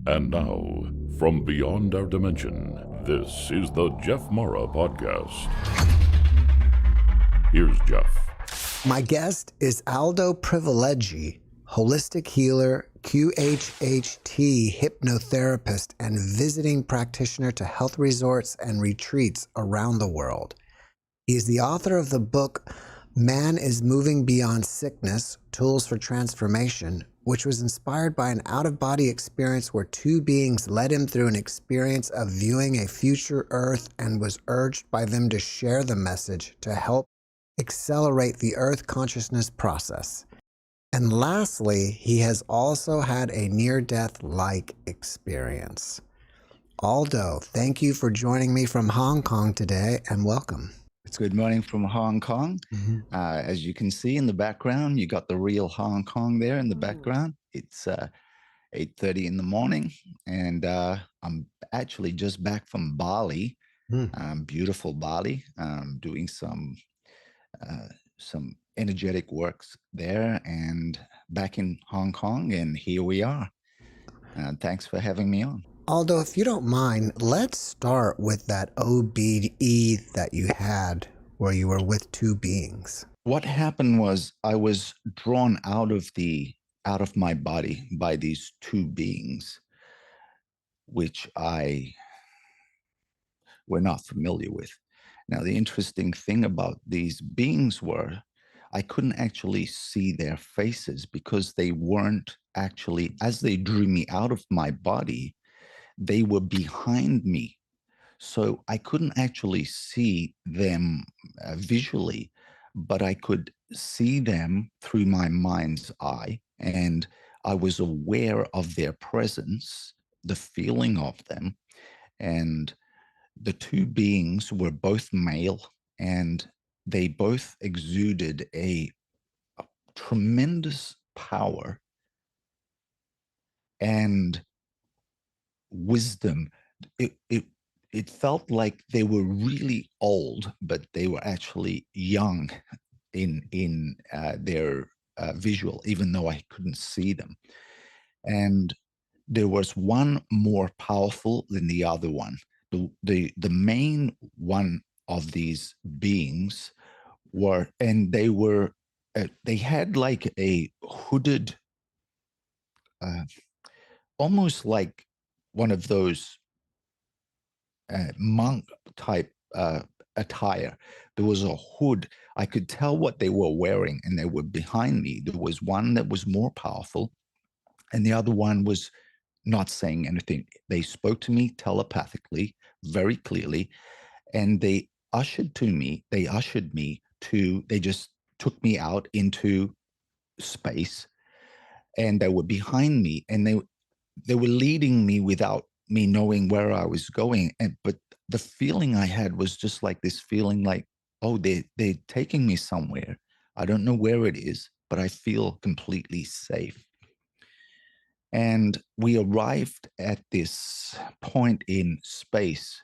And now, from beyond our dimension, this is the Jeff Mara Podcast. Here's Jeff. My guest is Aldo Privileggi, holistic healer, QHHT hypnotherapist, and visiting practitioner to health resorts and retreats around the world. He is the author of the book, Man is Moving Beyond Sickness, Tools for Transformation, which was inspired by an out-of-body experience where two beings led him through an experience of viewing a future Earth and was urged by them to share the message to help accelerate the Earth consciousness process. And lastly, he has also had a near-death-like experience. Aldo, thank you for joining me from Hong Kong today, and welcome. It's good morning from Hong Kong. Mm-hmm. As you can see in the background, you got the real Hong Kong there in the background. It's 8:30 in the morning, and I'm actually just back from Bali, beautiful Bali, doing some energetic works there, and back in Hong Kong, and here we are. Thanks for having me on. Aldo, if you don't mind, let's start with that OBE that you had where you were with two beings. What happened was I was drawn out of my body by these two beings, which I were not familiar with. Now, the interesting thing about these beings were I couldn't actually see their faces because they weren't actually, as they drew me out of my body, they were behind me. So I couldn't actually see them visually, but I could see them through my mind's eye. And I was aware of their presence, the feeling of them. And the two beings were both male, and they both exuded a tremendous power and wisdom. It felt like they were really old, but they were actually young in their visual, even though I couldn't see them. And there was one more powerful than the other one. The main one of these beings were, and they had like a hooded, almost like one of those monk type attire. There was a hood. I could tell what they were wearing, and they were behind me. There was one that was more powerful, and the other one was not saying anything. They spoke to me telepathically, very clearly, and they just took me out into space, and they were behind me, and they were leading me without me knowing where I was going. But the feeling I had was just like this feeling like, oh, they're taking me somewhere. I don't know where it is, but I feel completely safe. And we arrived at this point in space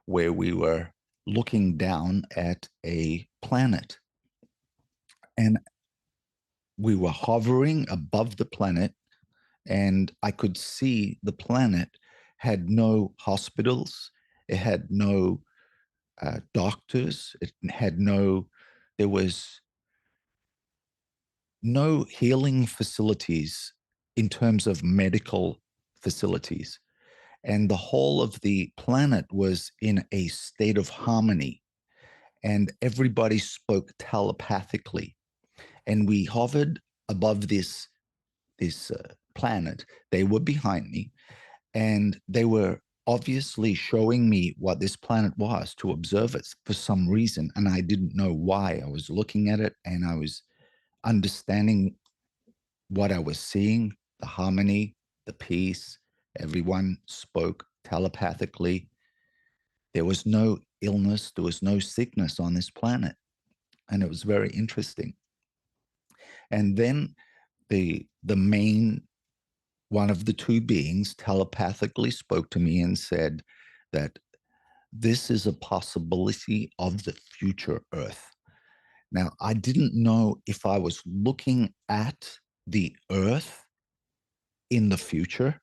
where we were looking down at a planet. And we were hovering above the planet, and I could see the planet had no hospitals, it had no doctors, there was no healing facilities in terms of medical facilities. And the whole of the planet was in a state of harmony, and everybody spoke telepathically. And we hovered above this planet. They were behind me, and they were obviously showing me what this planet was to observe it for some reason. And I didn't know why. I was looking at it, and I was understanding what I was seeing, the harmony, the peace. Everyone spoke telepathically. There was no illness, there was no sickness on this planet. And it was very interesting. And then the main one of the two beings telepathically spoke to me and said that this is a possibility of the future Earth. Now, I didn't know if I was looking at the Earth in the future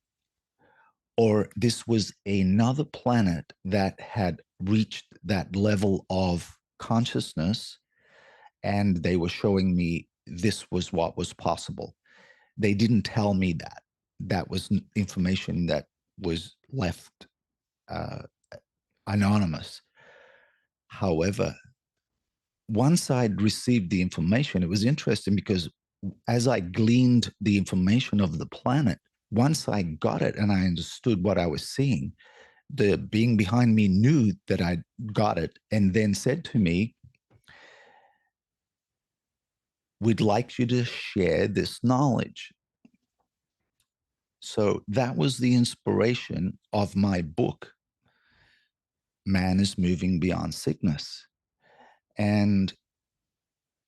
or this was another planet that had reached that level of consciousness, and they were showing me this was what was possible. They didn't tell me that. That was information that was left uh, anonymous. However, once I'd received the information, it was interesting because as I gleaned the information of the planet, once I got it and I understood what I was seeing, the being behind me knew that I got it and then said to me, "We'd like you to share this knowledge." So that was the inspiration of my book, Man is Moving Beyond Sickness. And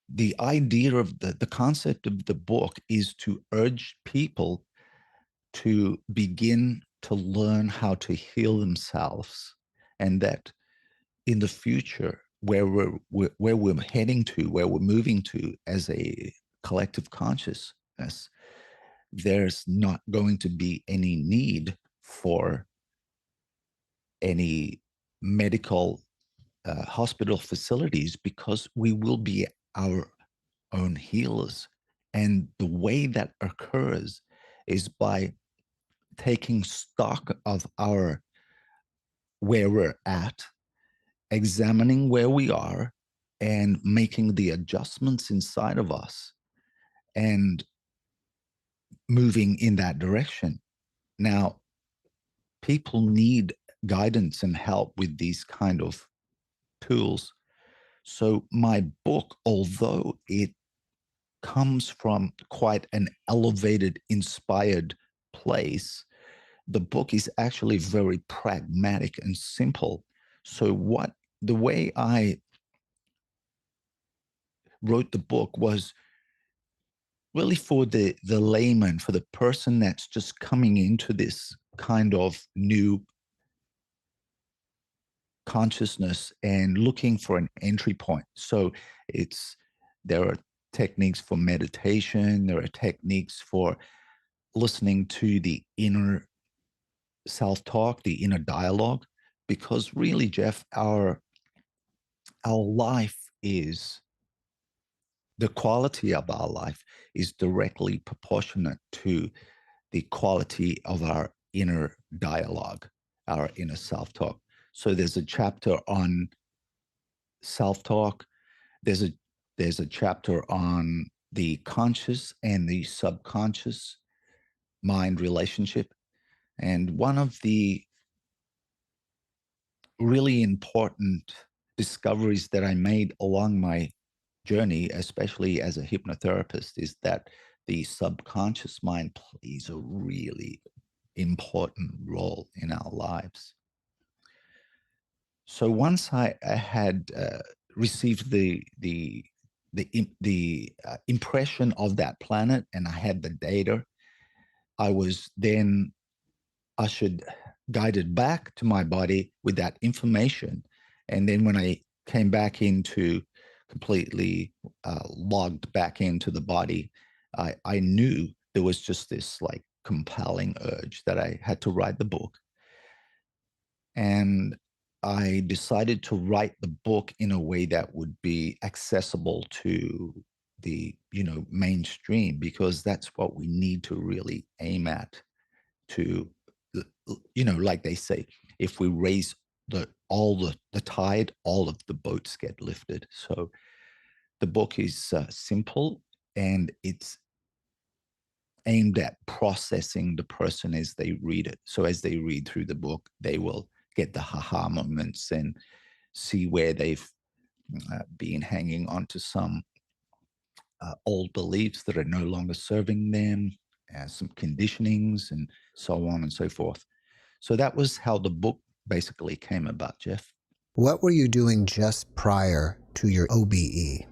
the idea of the concept of the book is to urge people to begin to learn how to heal themselves, and that in the future, where we're heading to, where we're moving to as a collective consciousness, there's not going to be any need for any medical hospital facilities, because we will be our own healers. And the way that occurs is by taking stock of our where we're at, examining where we are, and making the adjustments inside of us and moving in that direction. Now, people need guidance and help with these kind of tools. So my book, although it comes from quite an elevated, inspired place, the book is actually very pragmatic and simple. So the way I wrote the book was really for the layman, for the person that's just coming into this kind of new consciousness and looking for an entry point. So there are techniques for meditation, there are techniques for listening to the inner self-talk, the inner dialogue, because really, Jeff, our life is the quality of our life is directly proportionate to the quality of our inner dialogue, our inner self-talk. So there's a chapter on self-talk. There's a chapter on the conscious and the subconscious mind relationship. And one of the really important discoveries that I made along my journey, especially as a hypnotherapist, is that the subconscious mind plays a really important role in our lives. So once I had received the impression of that planet and I had the data, I was then ushered, guided back to my body with that information. And then when I came back into completely logged back into the body, I knew there was just this like compelling urge that I had to write the book. And I decided to write the book in a way that would be accessible to the, mainstream, because that's what we need to really aim at. To, like they say, if we raise the tide, all of the boats get lifted. So the book is simple, and it's aimed at processing the person as they read it. So as they read through the book, they will get the haha moments and see where they've been hanging on to some old beliefs that are no longer serving them, some conditionings, and so on and so forth. So that was how the book basically came about, Jeff. What were you doing just prior to your OBE?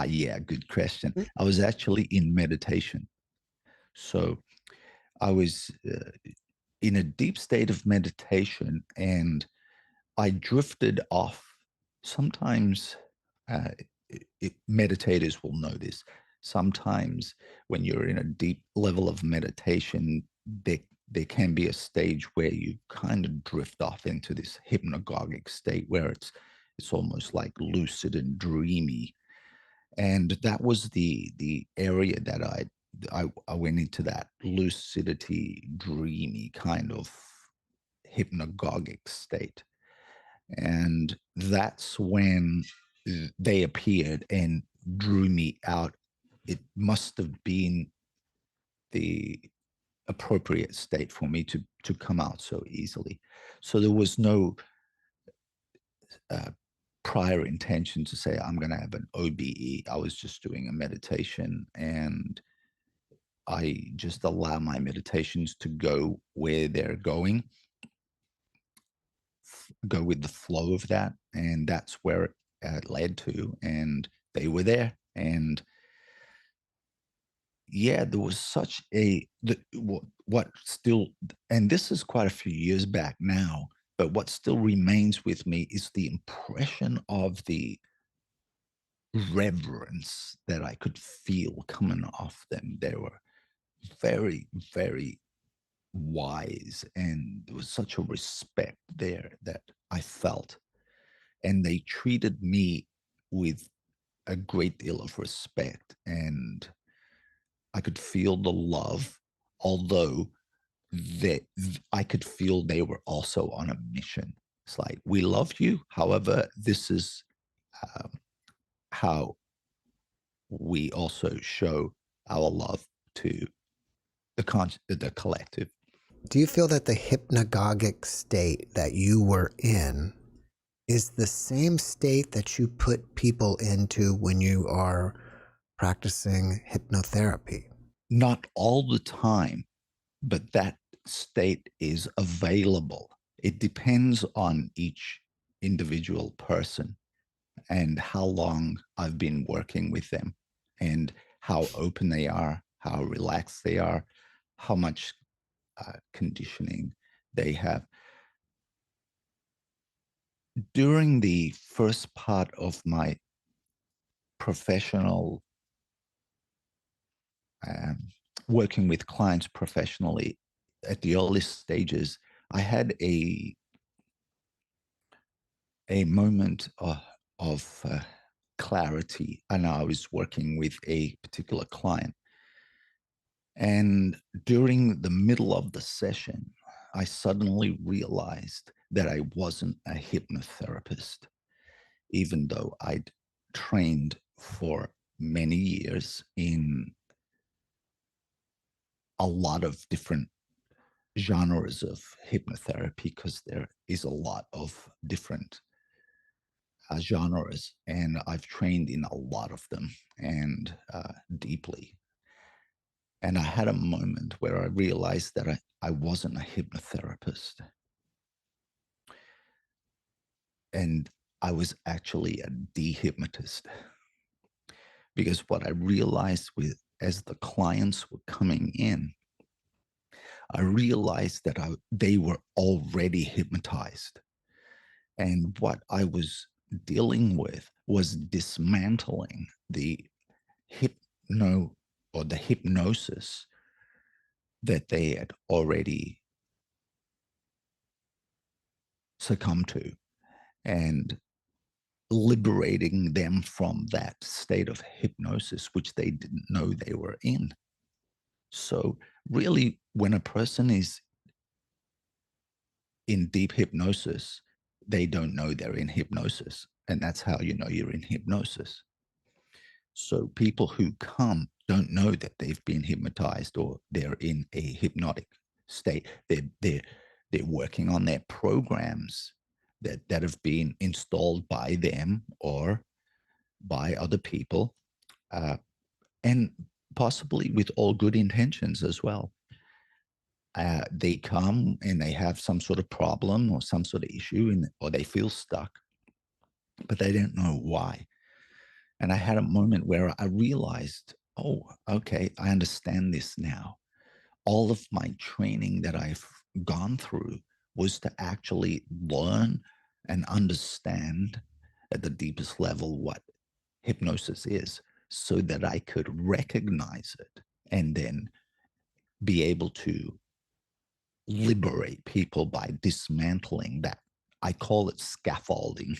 Yeah, good question. I was actually in meditation. So I was in a deep state of meditation, and I drifted off. Sometimes meditators will know this. Sometimes when you're in a deep level of meditation, there can be a stage where you kind of drift off into this hypnagogic state where it's almost like lucid and dreamy. And that was the area that I went into, that lucidity, dreamy kind of hypnagogic state. And that's when they appeared and drew me out. It must have been the appropriate state for me to come out so easily. So there was no prior intention to say I'm going to have an OBE. I was just doing a meditation, and I just allow my meditations to go where they're going, go with the flow of that, and that's where it led to. And they were there, and yeah, there was such what still, and this is quite a few years back now, but what still remains with me is the impression of the reverence that I could feel coming off them. They were very, very wise, and there was such a respect there that I felt. And they treated me with a great deal of respect, and I could feel the love, although that I could feel they were also on a mission. It's like, we love you. However, this is how we also show our love to the collective. Do you feel that the hypnagogic state that you were in is the same state that you put people into when you are practicing hypnotherapy? Not all the time, but that state is available. It depends on each individual person and how long I've been working with them, and how open they are, how relaxed they are, how much conditioning they have. During the first part of my professional working with clients professionally, at the earliest stages, I had a moment of clarity, and I was working with a particular client. And during the middle of the session, I suddenly realized that I wasn't a hypnotherapist, even though I'd trained for many years in a lot of different genres of hypnotherapy, because there is a lot of different genres, and I've trained in a lot of them, and deeply. And I had a moment where I realized that I wasn't a hypnotherapist, and I was actually a dehypnotist. Because what I realized as the clients were coming in, I realized that they were already hypnotized. And what I was dealing with was dismantling the the hypnosis that they had already succumbed to, and liberating them from that state of hypnosis, which they didn't know they were in. So really, when a person is in deep hypnosis, they don't know they're in hypnosis. And that's how you know you're in hypnosis. So people who come don't know that they've been hypnotized or they're in a hypnotic state. They're working on their programs that have been installed by them or by other people, and possibly with all good intentions as well. They come and they have some sort of problem or some sort of issue, or they feel stuck, but they don't know why. And I had a moment where I realized, oh, okay, I understand this now. All of my training that I've gone through was to actually learn and understand at the deepest level what hypnosis is, so that I could recognize it and then be able to liberate people by dismantling that. I call it scaffolding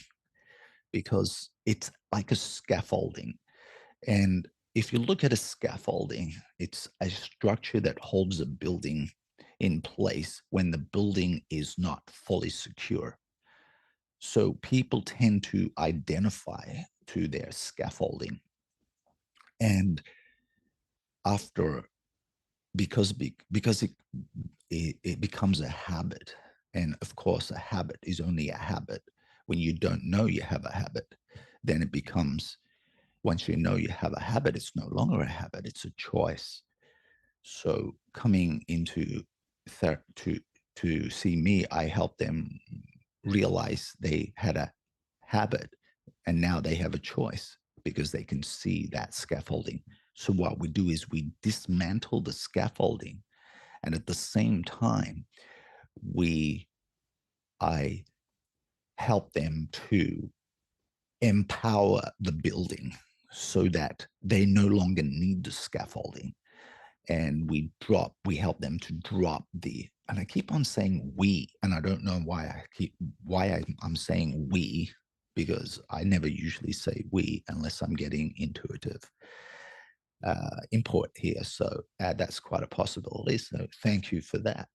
because it's like a scaffolding. And if you look at a scaffolding, it's a structure that holds a building in place when the building is not fully secure. So people tend to identify to their scaffolding. And after, because it becomes a habit, and of course a habit is only a habit when you don't know you have a habit. Then it becomes, once you know you have a habit, it's no longer a habit, it's a choice. So coming into to see me, I help them realize they had a habit and now they have a choice because they can see that scaffolding. So what we do is we dismantle the scaffolding, and at the same time, I help them to empower the building so that they no longer need the scaffolding. And we help them to drop and I keep on saying we, and I don't know why I'm saying we, because I never usually say we unless I'm getting intuitive import here. So that's quite a possibility. So thank you for that.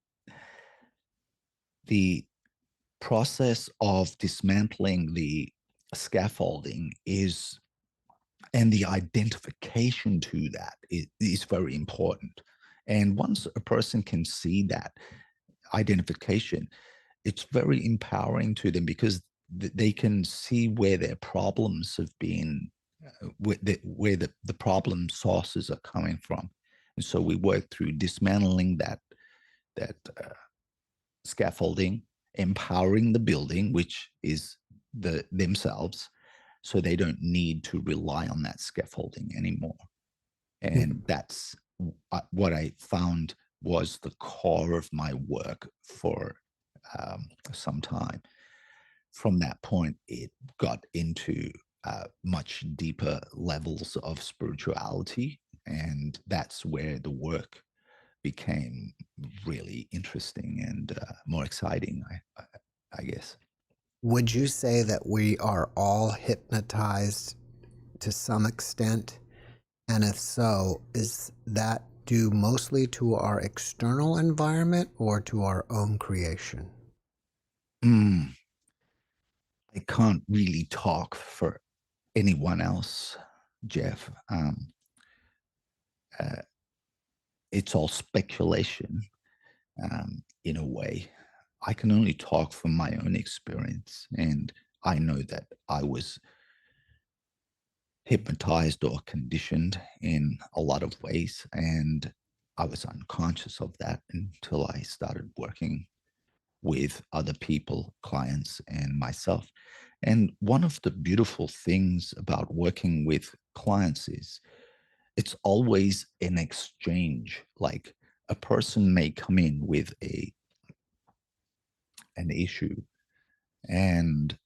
The process of dismantling the scaffolding and the identification to that is very important. And once a person can see that identification, it's very empowering to them because they can see where their problems have been, where the problem sources are coming from. And so we work through dismantling that scaffolding, empowering the building, which is themselves, so they don't need to rely on that scaffolding anymore. And that's what I found was the core of my work for some time. From that point, it got into much deeper levels of spirituality, and that's where the work became really interesting and more exciting, I guess. Would you say that we are all hypnotized to some extent? And if so, is that due mostly to our external environment or to our own creation? Mm, I can't really talk for anyone else, Jeff. Uh, it's all speculation in a way. I can only talk from my own experience, and I know that I was hypnotized or conditioned in a lot of ways, and I was unconscious of that until I started working with other people, clients, and myself. And one of the beautiful things about working with clients is it's always an exchange. Like a person may come in with an issue, and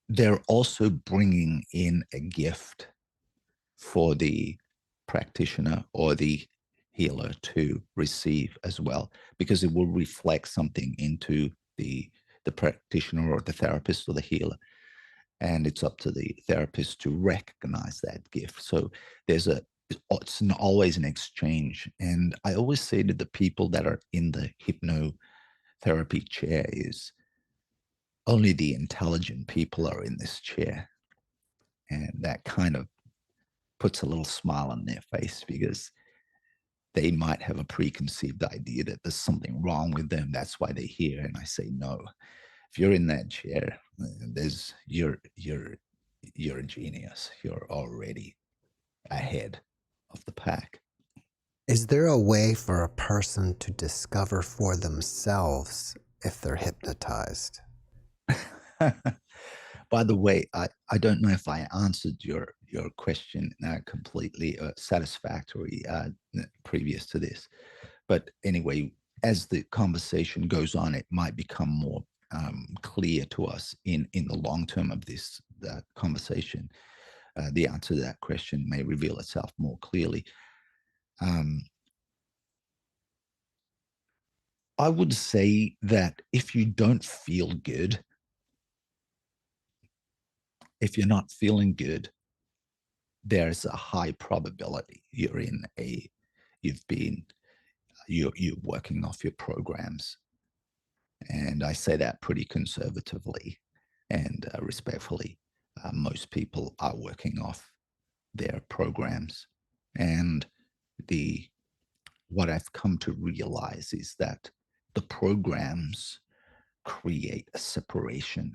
they're also bringing in a gift for the practitioner or the healer to receive as well, because it will reflect something into the practitioner or the therapist or the healer, and it's up to the therapist to recognize that gift. So always an exchange. And I always say to the people that are in the hypnotherapy chair is only the intelligent people are in this chair. And that kind of puts a little smile on their face because they might have a preconceived idea that there's something wrong with them. That's why they're here. And I say, no, if you're in that chair, you're a genius. You're already ahead of the pack. Is there a way for a person to discover for themselves if they're hypnotized? By the way, I don't know if I answered your question completely satisfactory previous to this. But anyway, as the conversation goes on, it might become more clear to us in the long term of this conversation. The answer to that question may reveal itself more clearly. I would say that if you don't feel good, if you're not feeling good, there's a high probability you're working off your programs. And I say that pretty conservatively and respectfully. Most people are working off their programs. And the what I've come to realize is that the programs create a separation,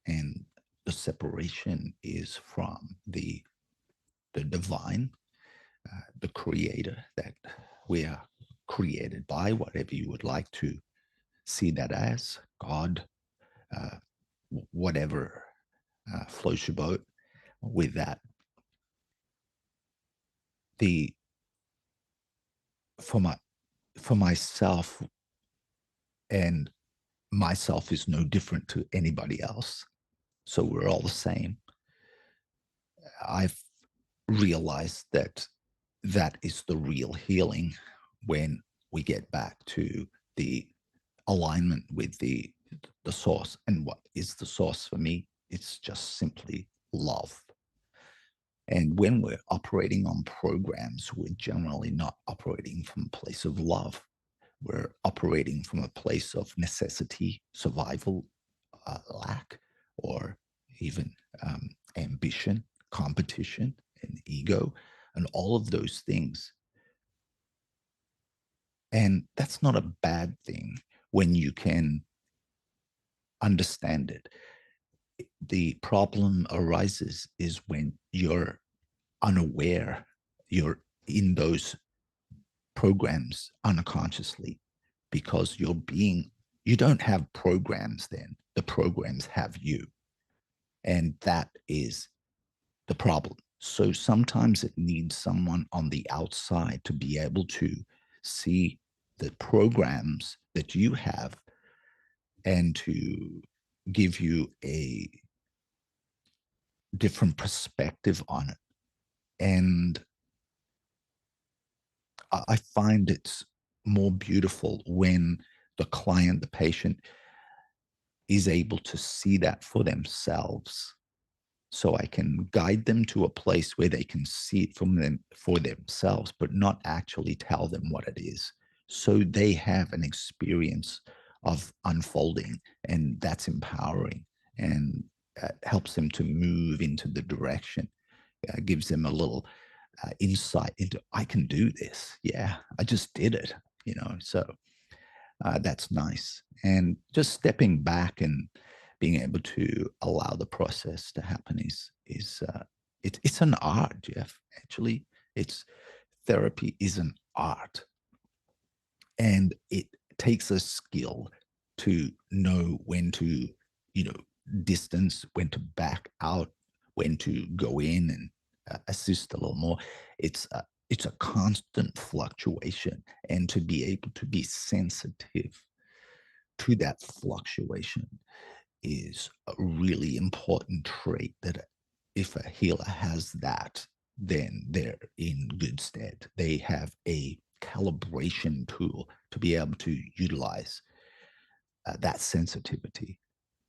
and the separation is from the divine, the creator that we are created by, whatever you would like to see that as, God, uh, whatever floats your boat with that. The for my for myself, and myself is no different to anybody else. So we're all the same. I've realized that that is the real healing when we get back to the alignment with the source. And what is the source for me? It's just simply love. And when we're operating on programs, we're generally not operating from a place of love. We're operating from a place of necessity, survival, lack, or even ambition, competition, and ego, and all of those things. And that's not a bad thing when you can understand it. The problem arises is when you're unaware, you're in those programs unconsciously, because you don't have programs then. The programs have you. And that is the problem. So sometimes it needs someone on the outside to be able to see the programs that you have and to give you a different perspective on it. And I find it's more beautiful when the client, the patient, is able to see that for themselves. So I can guide them to a place where they can see it for themselves, but not actually tell them what it is. So they have an experience of unfolding, and that's empowering, and helps them to move into the direction, gives them a little insight into, I can do this. Yeah, I just did it, so that's nice. And just stepping back and being able to allow the process to happen it's an art, Jeff. Actually, it's therapy is an art, and it takes a skill to know when to, you know, distance, when to back out, when to go in and assist a little more. It's a constant fluctuation, and to be able to be sensitive to that fluctuation is a really important trait that if a healer has that, then they're in good stead. They have a calibration tool to be able to utilize that sensitivity.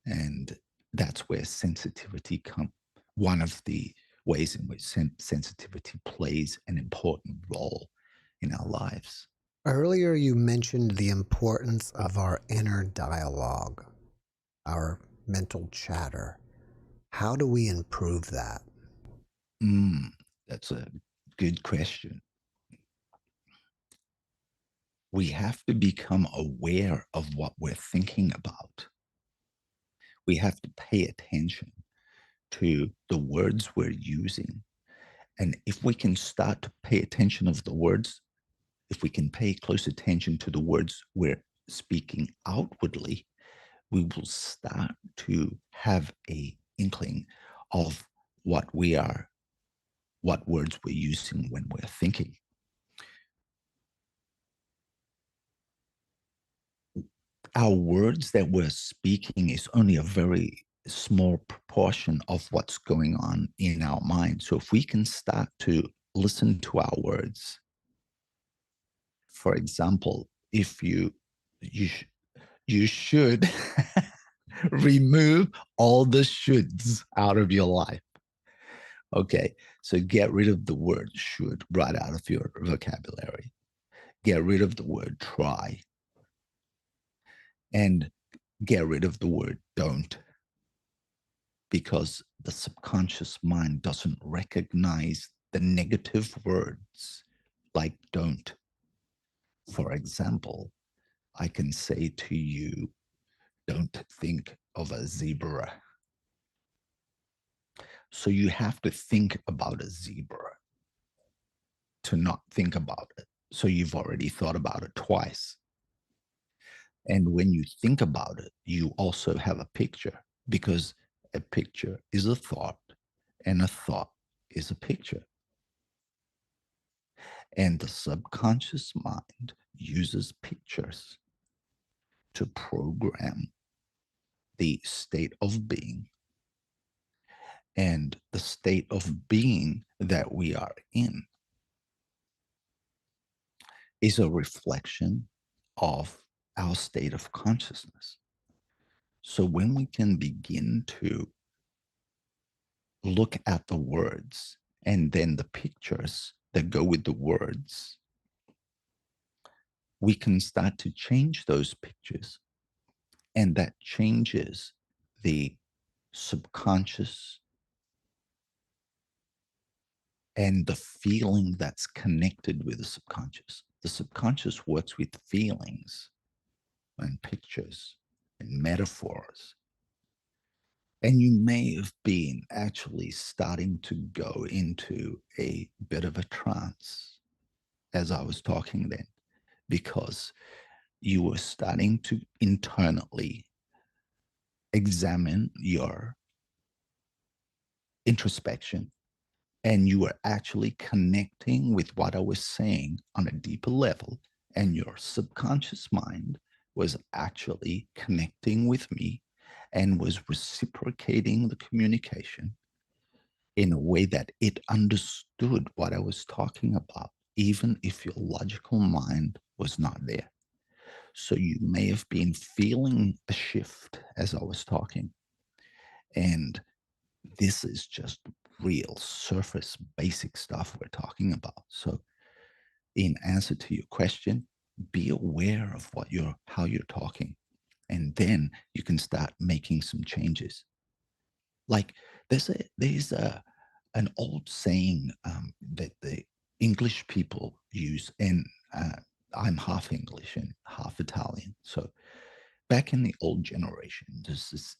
And that's where sensitivity comes. One of the ways in which sensitivity plays an important role in our lives. Earlier, you mentioned the importance of our inner dialogue, our mental chatter. How do we improve that? That's a good question. We have to become aware of what we're thinking about. We have to pay attention to the words we're using. And if we can start to pay attention of the words, if we can pay close attention to the words we're speaking outwardly, we will start to have a inkling of what words we're using when we're thinking. Our words that we're speaking is only a very small proportion of what's going on in our mind. So if we can start to listen to our words, for example, if you You, you should remove all the shoulds out of your life. Okay, so get rid of the word should right out of your vocabulary. Get rid of the word try and get rid of the word don't, because the subconscious mind doesn't recognize the negative words like don't. For example, I can say to you, don't think of a zebra. So you have to think about a zebra to not think about it. So you've already thought about it twice. And when you think about it, you also have a picture, because a picture is a thought and a thought is a picture. And the subconscious mind uses pictures to program the state of being. And the state of being that we are in is a reflection of our state of consciousness. So when we can begin to look at the words and then the pictures that go with the words, we can start to change those pictures. And that changes the subconscious and the feeling that's connected with the subconscious. The subconscious works with feelings and pictures and metaphors. And you may have been actually starting to go into a bit of a trance as I was talking then, because you were starting to internally examine your introspection, and you were actually connecting with what I was saying on a deeper level, and your subconscious mind was actually connecting with me and was reciprocating the communication in a way that it understood what I was talking about, even if your logical mind was not there. So you may have been feeling a shift as I was talking. And this is just real surface basic stuff we're talking about. So in answer to your question, be aware of how you're talking. And then you can start making some changes. Like there's an old saying that the English people use, and I'm half English and half Italian. So back in the old generation, there's this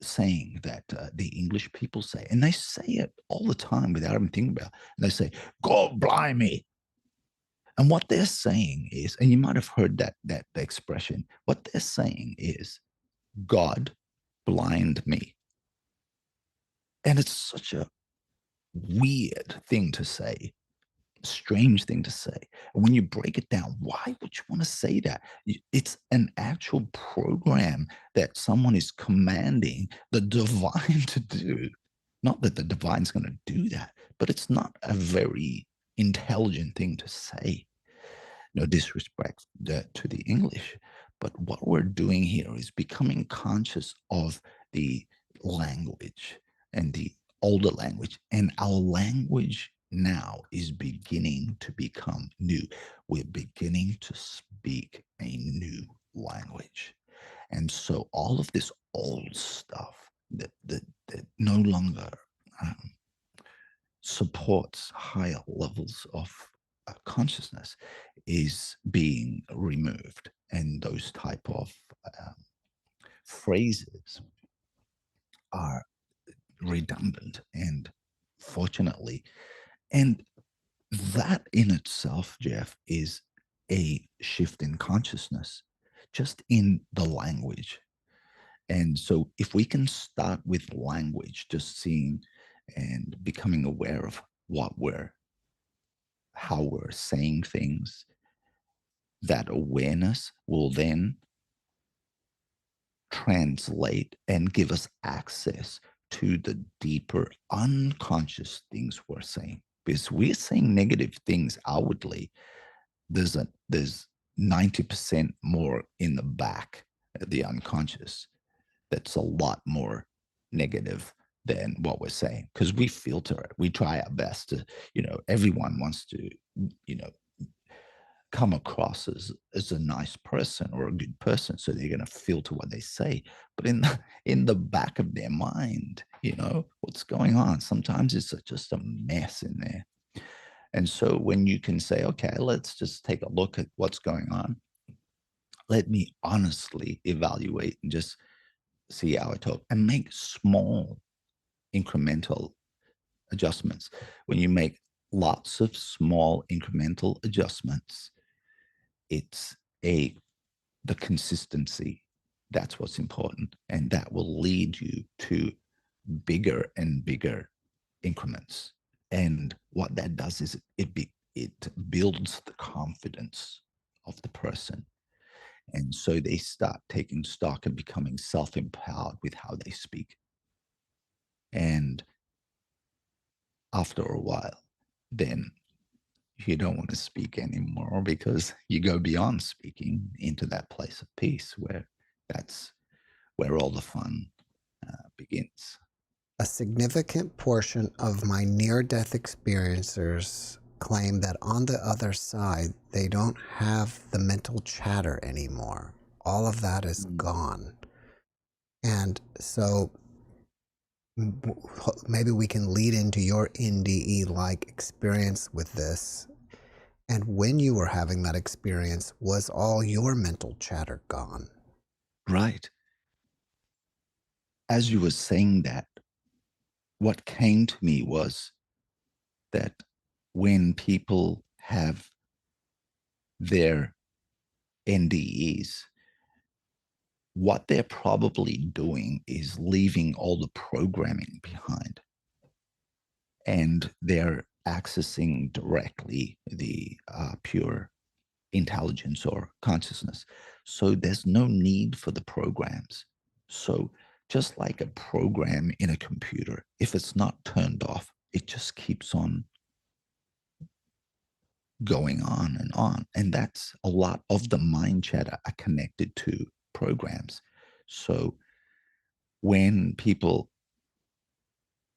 saying that the English people say, and they say it all the time without even thinking about it. And they say, "God blimey." And what they're saying is, and you might have heard that expression, what they're saying is, God blind me. And it's such a weird thing to say, strange thing to say. And when you break it down, why would you want to say that? It's an actual program that someone is commanding the divine to do. Not that the divine's going to do that, but it's not a very intelligent thing to say. No disrespect to the English, but what we're doing here is becoming conscious of the language and the older language. And our language now is beginning to become new. We're beginning to speak a new language. And so all of this old stuff that no longer um, supports higher levels of consciousness is being removed, and those type of um, phrases are redundant, and fortunately, and that in itself, Jeff, is a shift in consciousness just in the language. And so if we can start with language, just seeing and becoming aware of how we're saying things, that awareness will then translate and give us access to the deeper unconscious things we're saying. Because we're saying negative things outwardly. There's 90% more in the back, the unconscious, that's a lot more negative than what we're saying, because we filter it. We try our best to, everyone wants to, come across as a nice person or a good person, so they're going to filter what they say. But in the back of their mind, what's going on? Sometimes it's just a mess in there. And so when you can say, okay, let's just take a look at what's going on. Let me honestly evaluate and just see how I talk, and make small incremental adjustments. When you make lots of small incremental adjustments, it's the consistency. That's what's important. And that will lead you to bigger and bigger increments. And what that does is it builds the confidence of the person. And so they start taking stock and becoming self-empowered with how they speak. And after a while, then you don't want to speak anymore, because you go beyond speaking into that place of peace that's where all the fun begins. A significant portion of my near-death experiencers claim that on the other side, they don't have the mental chatter anymore. All of that is gone. And so maybe we can lead into your NDE-like experience with this. And when you were having that experience, was all your mental chatter gone? Right. As you were saying that, what came to me was that when people have their NDEs, what they're probably doing is leaving all the programming behind, and they're accessing directly the pure intelligence or consciousness. So there's no need for the programs. So just like a program in a computer, if it's not turned off, it just keeps on going on and on. And that's a lot of the mind chatter are connected to programs. So when people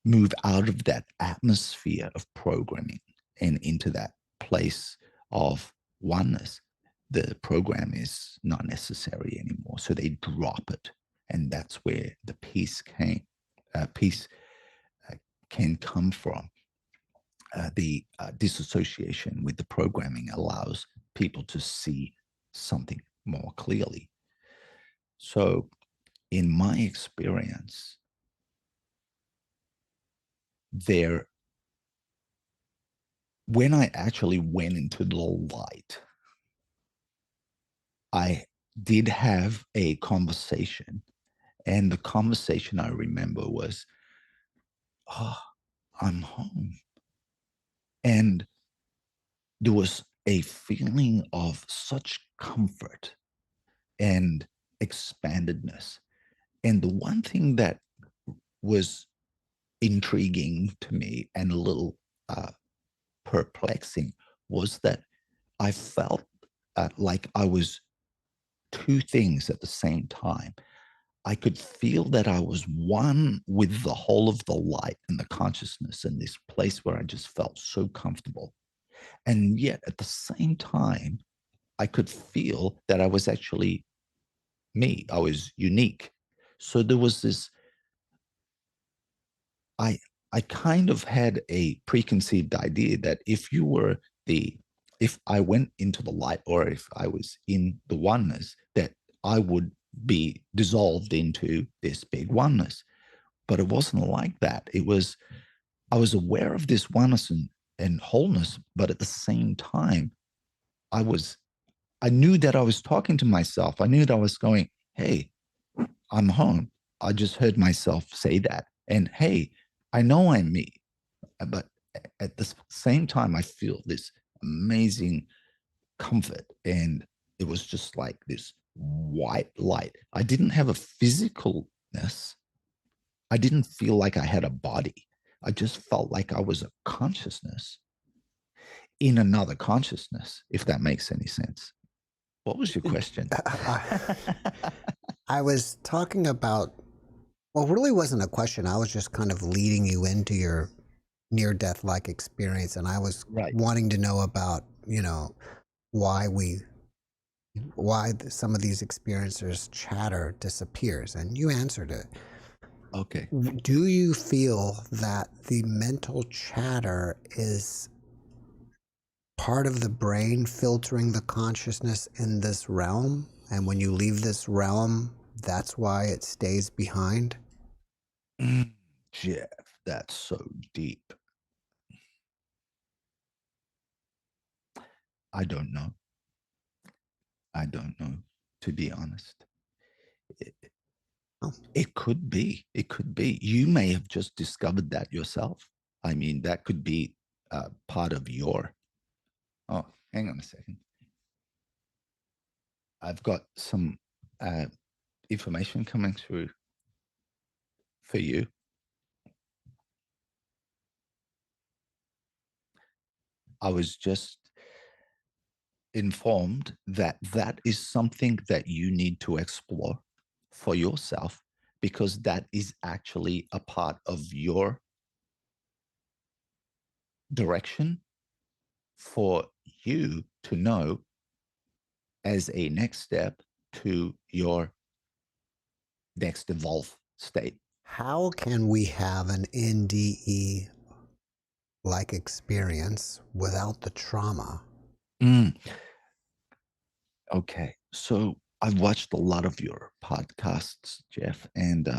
move out of that atmosphere of programming and into that place of oneness, the program is not necessary anymore. So they drop it. And that's where the peace can come from. The disassociation with the programming allows people to see something more clearly. So in my experience, when I actually went into the light, I did have a conversation, and the conversation I remember was, "Oh, I'm home." And there was a feeling of such comfort and expandedness. And the one thing that was intriguing to me and a little perplexing was that I felt like I was two things at the same time. I could feel that I was one with the whole of the light and the consciousness in this place where I just felt so comfortable. And yet at the same time, I could feel that I was actually me. I was unique. So there was this, I kind of had a preconceived idea that if I went into the light, or if I was in the oneness, that I would be dissolved into this big oneness. But it wasn't like that. I was aware of this oneness and wholeness, but at the same time, I knew that I was talking to myself. I knew that I was going, "Hey, I'm home." I just heard myself say that. And hey, I know I'm me. But at the same time, I feel this amazing comfort. And it was just like this white light. I didn't have a physicalness. I didn't feel like I had a body. I just felt like I was a consciousness in another consciousness, if that makes any sense. What was your question? I was talking about, well, it really wasn't a question. I was just kind of leading you into your near-death-like experience, and I was Right. wanting to know about, why some of these experiencers' chatter disappears, and you answered it. Okay. Do you feel that the mental chatter is part of the brain filtering the consciousness in this realm? And when you leave this realm, that's why it stays behind? Jeff, that's so deep. I don't know. I don't know, to be honest. It, Oh. it could be. It could be. You may have just discovered that yourself. I mean, that could be part of your. Oh, hang on a second. I've got some information coming through for you. I was just informed that that is something that you need to explore for yourself, because that is actually a part of your direction for you to know as a next step to your next evolve state. How can we have an NDE like experience without the trauma? Mm, okay. So I've watched a lot of your podcasts, Jeff, and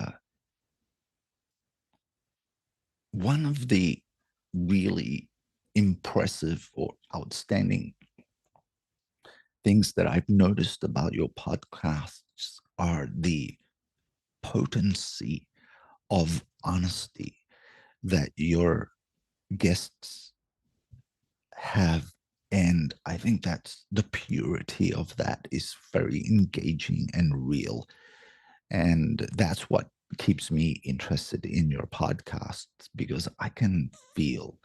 one of the really impressive or outstanding things that I've noticed about your podcasts are the potency of honesty that your guests have. And I think that's the purity of that is very engaging and real. And that's what keeps me interested in your podcasts, because I can feel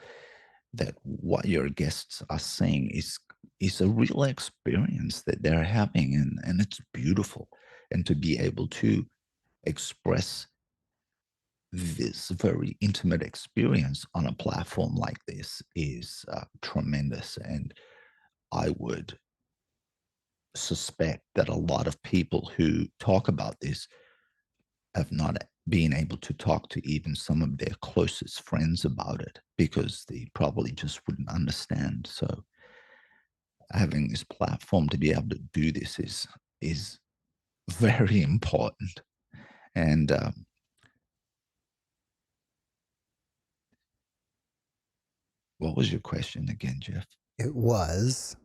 that what your guests are saying is a real experience that they're having, and it's beautiful. And to be able to express this very intimate experience on a platform like this is tremendous. And I would suspect that a lot of people who talk about this have not been able to talk to even some of their closest friends about it, because they probably just wouldn't understand. So having this platform to be able to do this is very important. And what was your question again, Jeff? It was,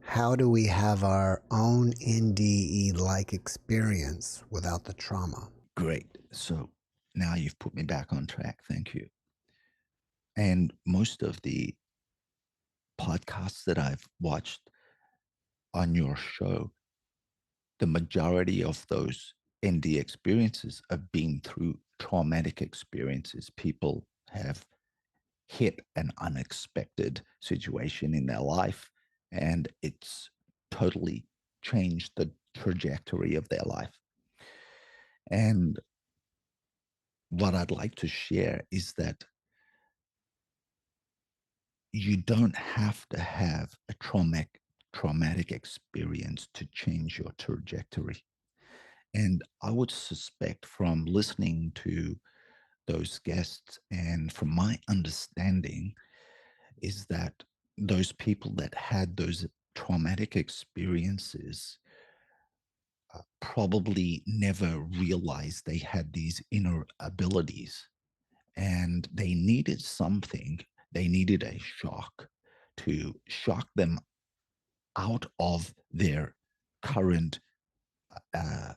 how do we have our own NDE like experience without the trauma? Great. So now you've put me back on track. Thank you. And most of the podcasts that I've watched on your show, the majority of those ND experiences have been through traumatic experiences. People have hit an unexpected situation in their life, and it's totally changed the trajectory of their life. And what I'd like to share is that you don't have to have a traumatic experience to change your trajectory. And I would suspect from listening to those guests and from my understanding is that those people that had those traumatic experiences probably never realized they had these inner abilities, and they needed something. They needed a shock to shock them out of their current uh,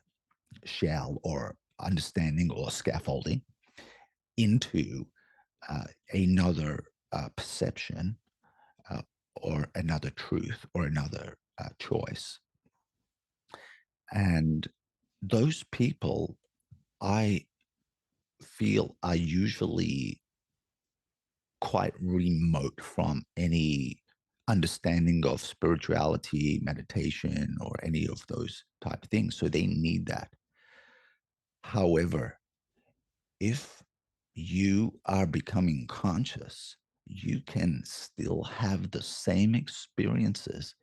shell or understanding or scaffolding into another perception, uh, or another truth or another choice. And those people, I feel, are usually quite remote from any understanding of spirituality, meditation, or any of those type of things. So they need that. However, if you are becoming conscious, you can still have the same experiences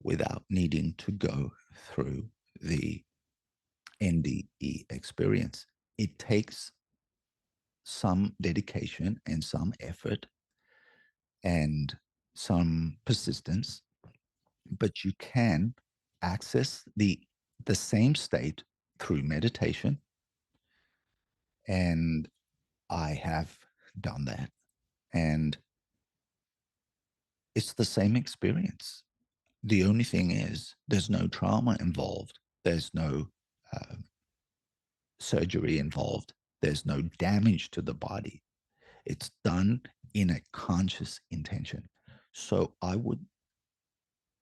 without needing to go through the NDE experience. It takes some dedication and some effort and some persistence, but you can access the same state through meditation. And I have done that. And it's the same experience. The only thing is, there's no trauma involved. There's no uh, surgery involved. There's no damage to the body. It's done in a conscious intention. So I would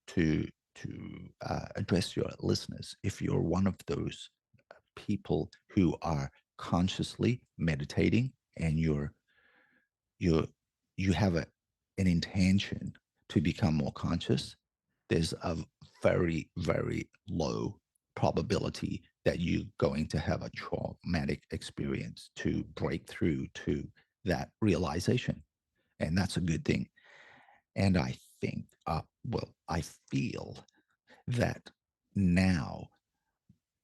to address your listeners, if you're one of those people who are consciously meditating and you're you have an intention to become more conscious, there's a very, very low probability that you're going to have a traumatic experience to break through to that realization. And that's a good thing. And I think, I feel that now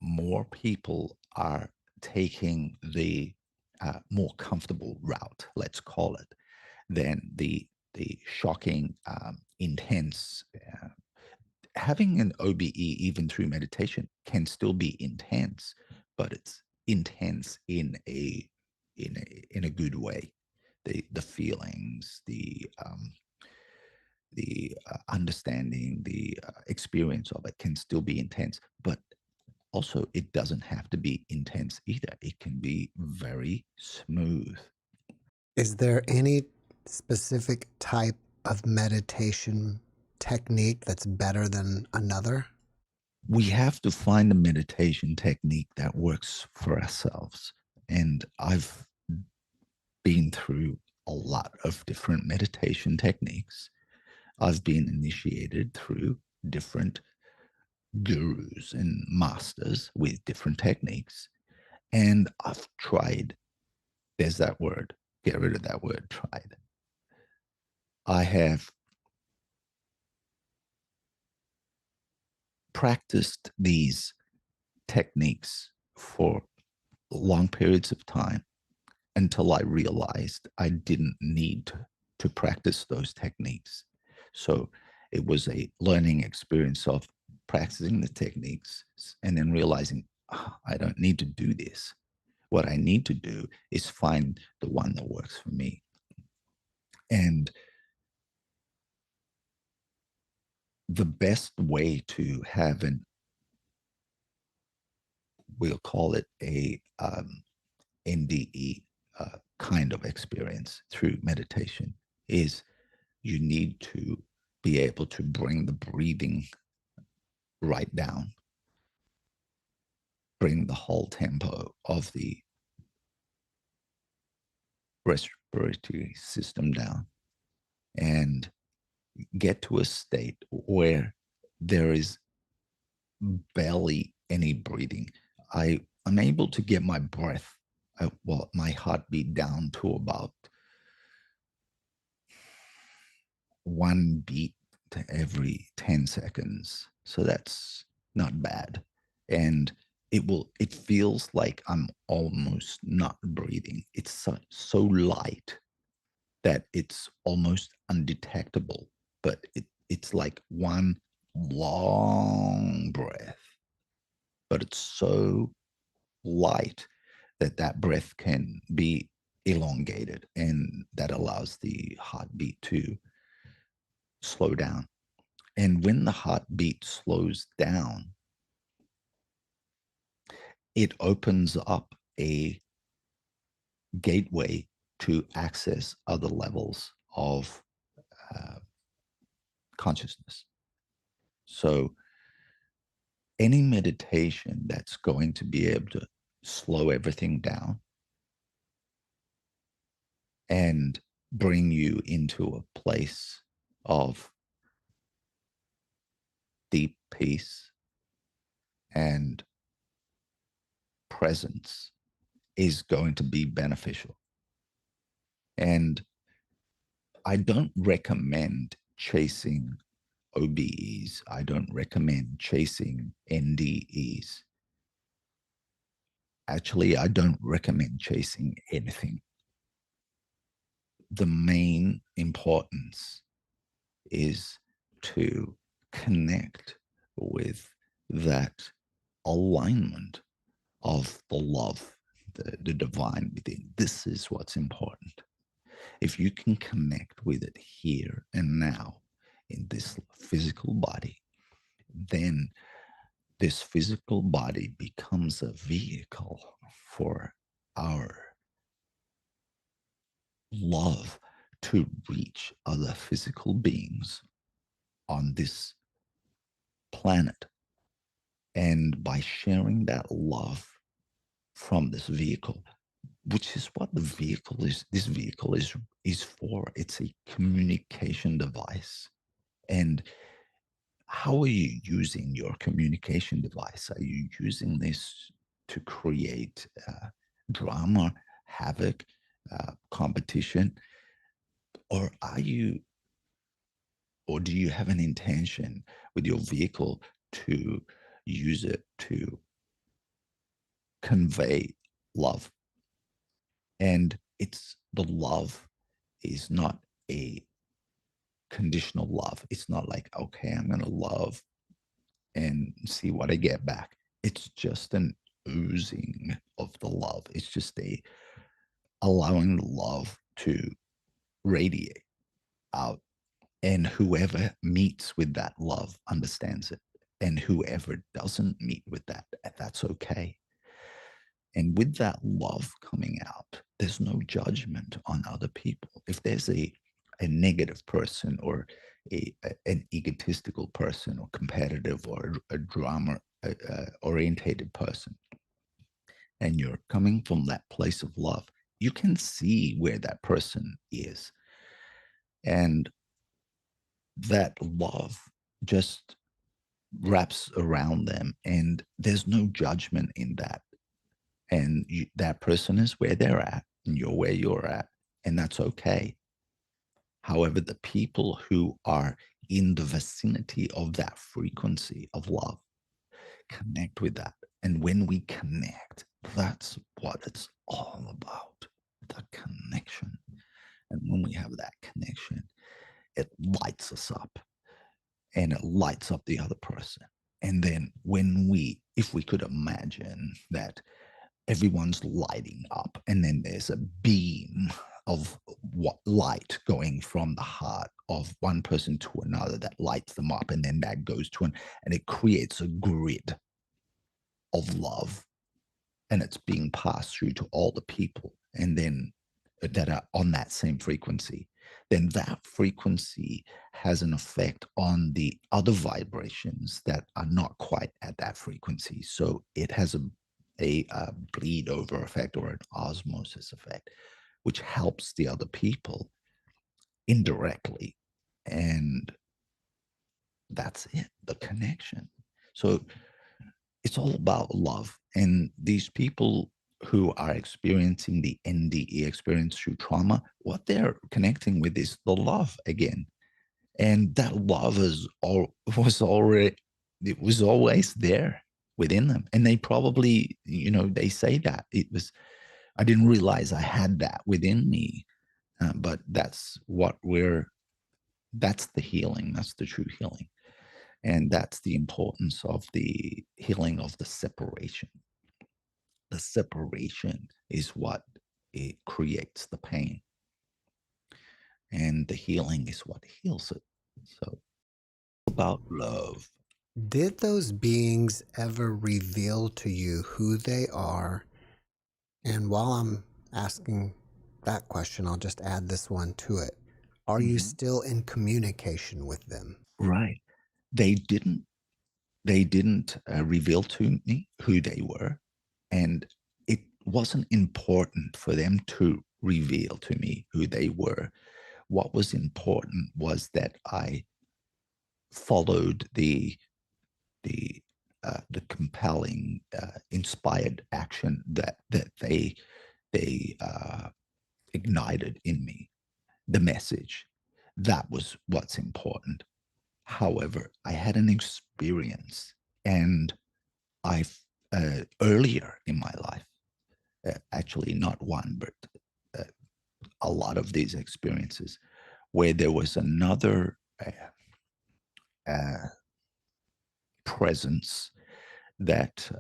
more people are taking the more comfortable route, let's call it, than the shocking, intense. Having an OBE, even through meditation, can still be intense, but it's intense in a good way. The feelings, the understanding, the experience of it can still be intense, but also it doesn't have to be intense either. It can be very smooth. Is there any specific type of meditation technique that's better than another? We have to find a meditation technique that works for ourselves. And I've been through a lot of different meditation techniques. I've been initiated through different gurus and masters with different techniques. And I've tried, there's that word, get rid of that word, tried. I have practiced these techniques for long periods of time until I realized I didn't need to practice those techniques. So it was a learning experience of practicing the techniques and then realizing, I don't need to do this. What I need to do is find the one that works for me. And the best way to have we'll call it a NDE kind of experience through meditation is you need to be able to bring the breathing right down, bring the whole tempo of the respiratory system down, and get to a state where there is barely any breathing. I'm able to get my breath, my heartbeat down to about one beat to every 10 seconds. So that's not bad. And it feels like I'm almost not breathing. It's so light that it's almost undetectable, but it's like one long breath, but it's so light that that breath can be elongated, and that allows the heartbeat to slow down. And when the heartbeat slows down, it opens up a gateway to access other levels of uh, consciousness. So any meditation that's going to be able to slow everything down and bring you into a place of deep peace and presence is going to be beneficial. And I don't recommend chasing OBEs. I don't recommend chasing NDEs. Actually, I don't recommend chasing anything. The main importance is to connect with that alignment of the love, the divine within. This is what's important. If you can connect with it here and now in this physical body, then this physical body becomes a vehicle for our love to reach other physical beings on this planet. And by sharing that love from this vehicle, which is what the vehicle is, this vehicle is for. It's a communication device. And how are you using your communication device? Are you using this to create drama, havoc, competition? Or do you have an intention with your vehicle to use it to convey love? And the love is not a conditional love. It's not like, okay, I'm going to love and see what I get back. It's just an oozing of the love. It's just allowing the love to radiate out. And whoever meets with that love understands it. And whoever doesn't meet with that, that's okay. And with that love coming out, there's no judgment on other people. If there's a negative person or an egotistical person or competitive or a drama orientated person, and you're coming from that place of love, you can see where that person is. And that love just wraps around them, and there's no judgment in that. And that person is where they're at, and you're where you're at, and that's okay. However, the people who are in the vicinity of that frequency of love connect with that. And when we connect, that's what it's all about, the connection. And when we have that connection, it lights us up, and it lights up the other person. And then if we could imagine that everyone's lighting up, and then there's a beam of light going from the heart of one person to another that lights them up, and then that goes to and it creates a grid of love, and it's being passed through to all the people, and then that are on that same frequency. Then that frequency has an effect on the other vibrations that are not quite at that frequency. So it has a bleed over effect or an osmosis effect, which helps the other people indirectly. And that's it, the connection. So it's all about love. And these people who are experiencing the NDE experience through trauma, what they're connecting with is the love again. And that love was always there within them. And they probably, they say that I didn't realize I had that within me. But that's the healing. That's the true healing. And that's the importance of the healing of the separation. The separation is what it creates the pain. And the healing is what heals it. So about love. Did those beings ever reveal to you who they are? And while I'm asking that question, I'll just add this one to it. Are you still in communication with them? Right. They didn't reveal to me who they were, and it wasn't important for them to reveal to me who they were. What was important was that I followed the the compelling, inspired action that they ignited in me, the message. That was what's important. However, I had an experience, and I've earlier in my life, actually not one, but uh, a lot of these experiences, where there was another uh, presence that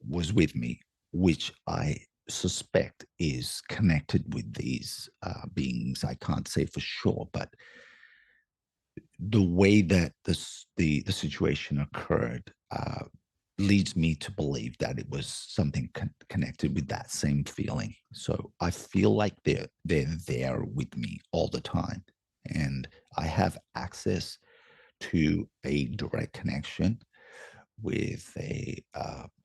was with me, which I suspect is connected with these beings. I can't say for sure, but the way that the situation occurred leads me to believe that it was something connected with that same feeling. So I feel like they're there with me all the time, and I have access to a direct connection with a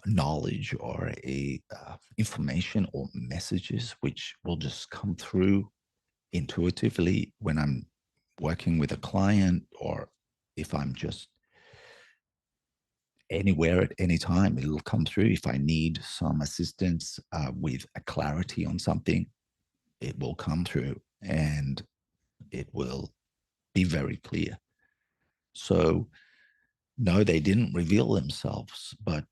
knowledge or a information or messages which will just come through intuitively when I'm working with a client, or if I'm just anywhere at any time, it'll come through. If I need some assistance with a clarity on something, it will come through and it will be very clear. So no, they didn't reveal themselves, but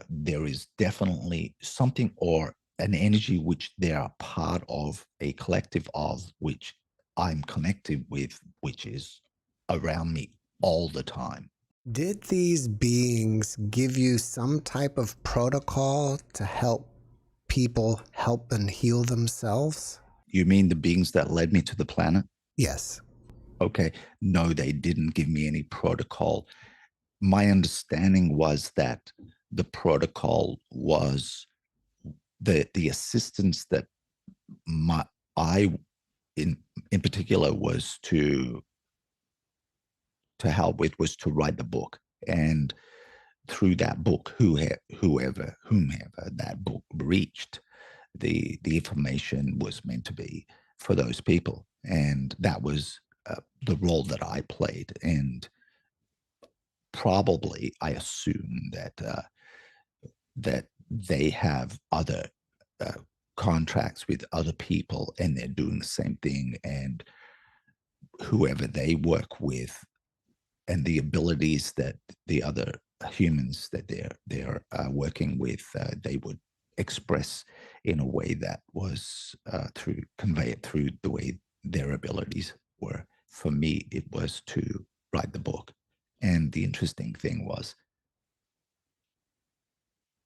there is definitely something or an energy which they are part of, a collective of, which I'm connected with, which is around me all the time. Did these beings give you some type of protocol to help people help and heal themselves? You mean the beings that led me to the planet? Yes. Okay. No, they didn't give me any protocol. My understanding was that the protocol was the assistance that I in particular was to help with, was to write the book, and through that book, whomever that book reached, the information was meant to be for those people, and that was the role that I played. And probably I assume that they have other uh, contracts with other people, and they're doing the same thing, and whoever they work with and the abilities that the other humans that they're working with, they would express in a way that was through convey it through the way their abilities were. For me, it was to write the book, and the interesting thing was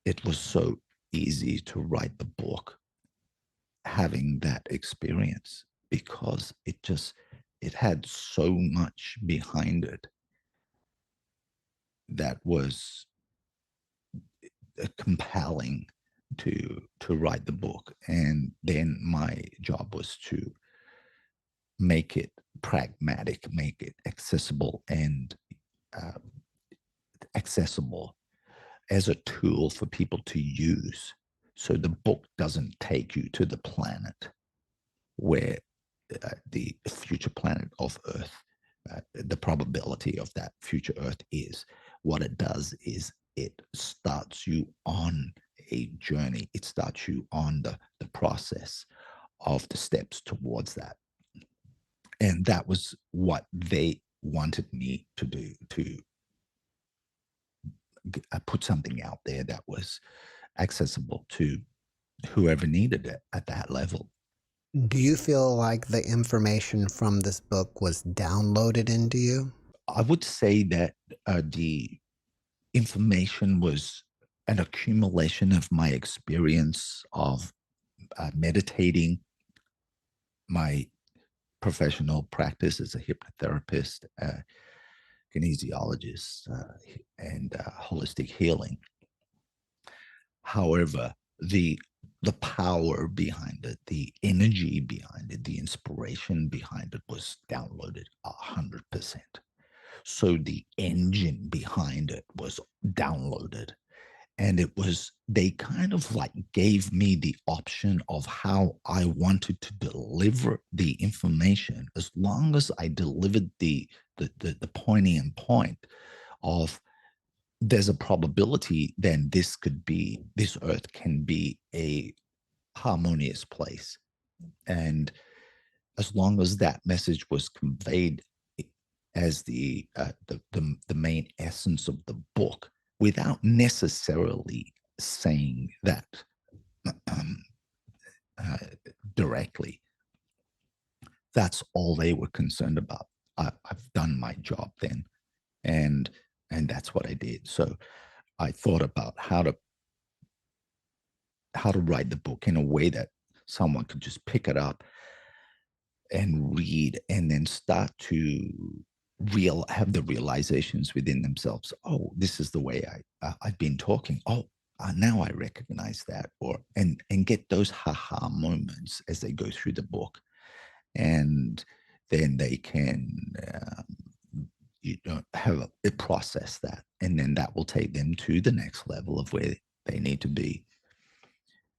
it was so easy to write the book having that experience, because it had so much behind it that was compelling to write the book. And then my job was to make it pragmatic, make it accessible, and uh, accessible as a tool for people to use. So the book doesn't take you to the planet where the future planet of Earth, the probability of that future Earth is. What it does is it starts you on a journey. It starts you on the process of the steps towards that. And that was what they wanted me to do, to put something out there that was accessible to whoever needed it at that level. Do you feel like the information from this book was downloaded into you? I would say that the information was an accumulation of my experience of meditating, my professional practice as a hypnotherapist, kinesiologist, and holistic healing. However, the power behind it, the energy behind it, the inspiration behind it was downloaded 100%. So the engine behind it was downloaded, and they kind of like gave me the option of how I wanted to deliver the information. As long as I delivered the poignant point of there's a probability then this earth can be a harmonious place. And as long as that message was conveyed as the main essence of the book, without necessarily saying that um, directly, that's all they were concerned about. I've done my job then, and that's what I did. So I thought about how to write the book in a way that someone could just pick it up and read, and then start to have the realizations within themselves. Oh, this is the way I've been talking. Oh, now I recognize that, and get those haha moments as they go through the book, and then they can have a process that, and then that will take them to the next level of where they need to be.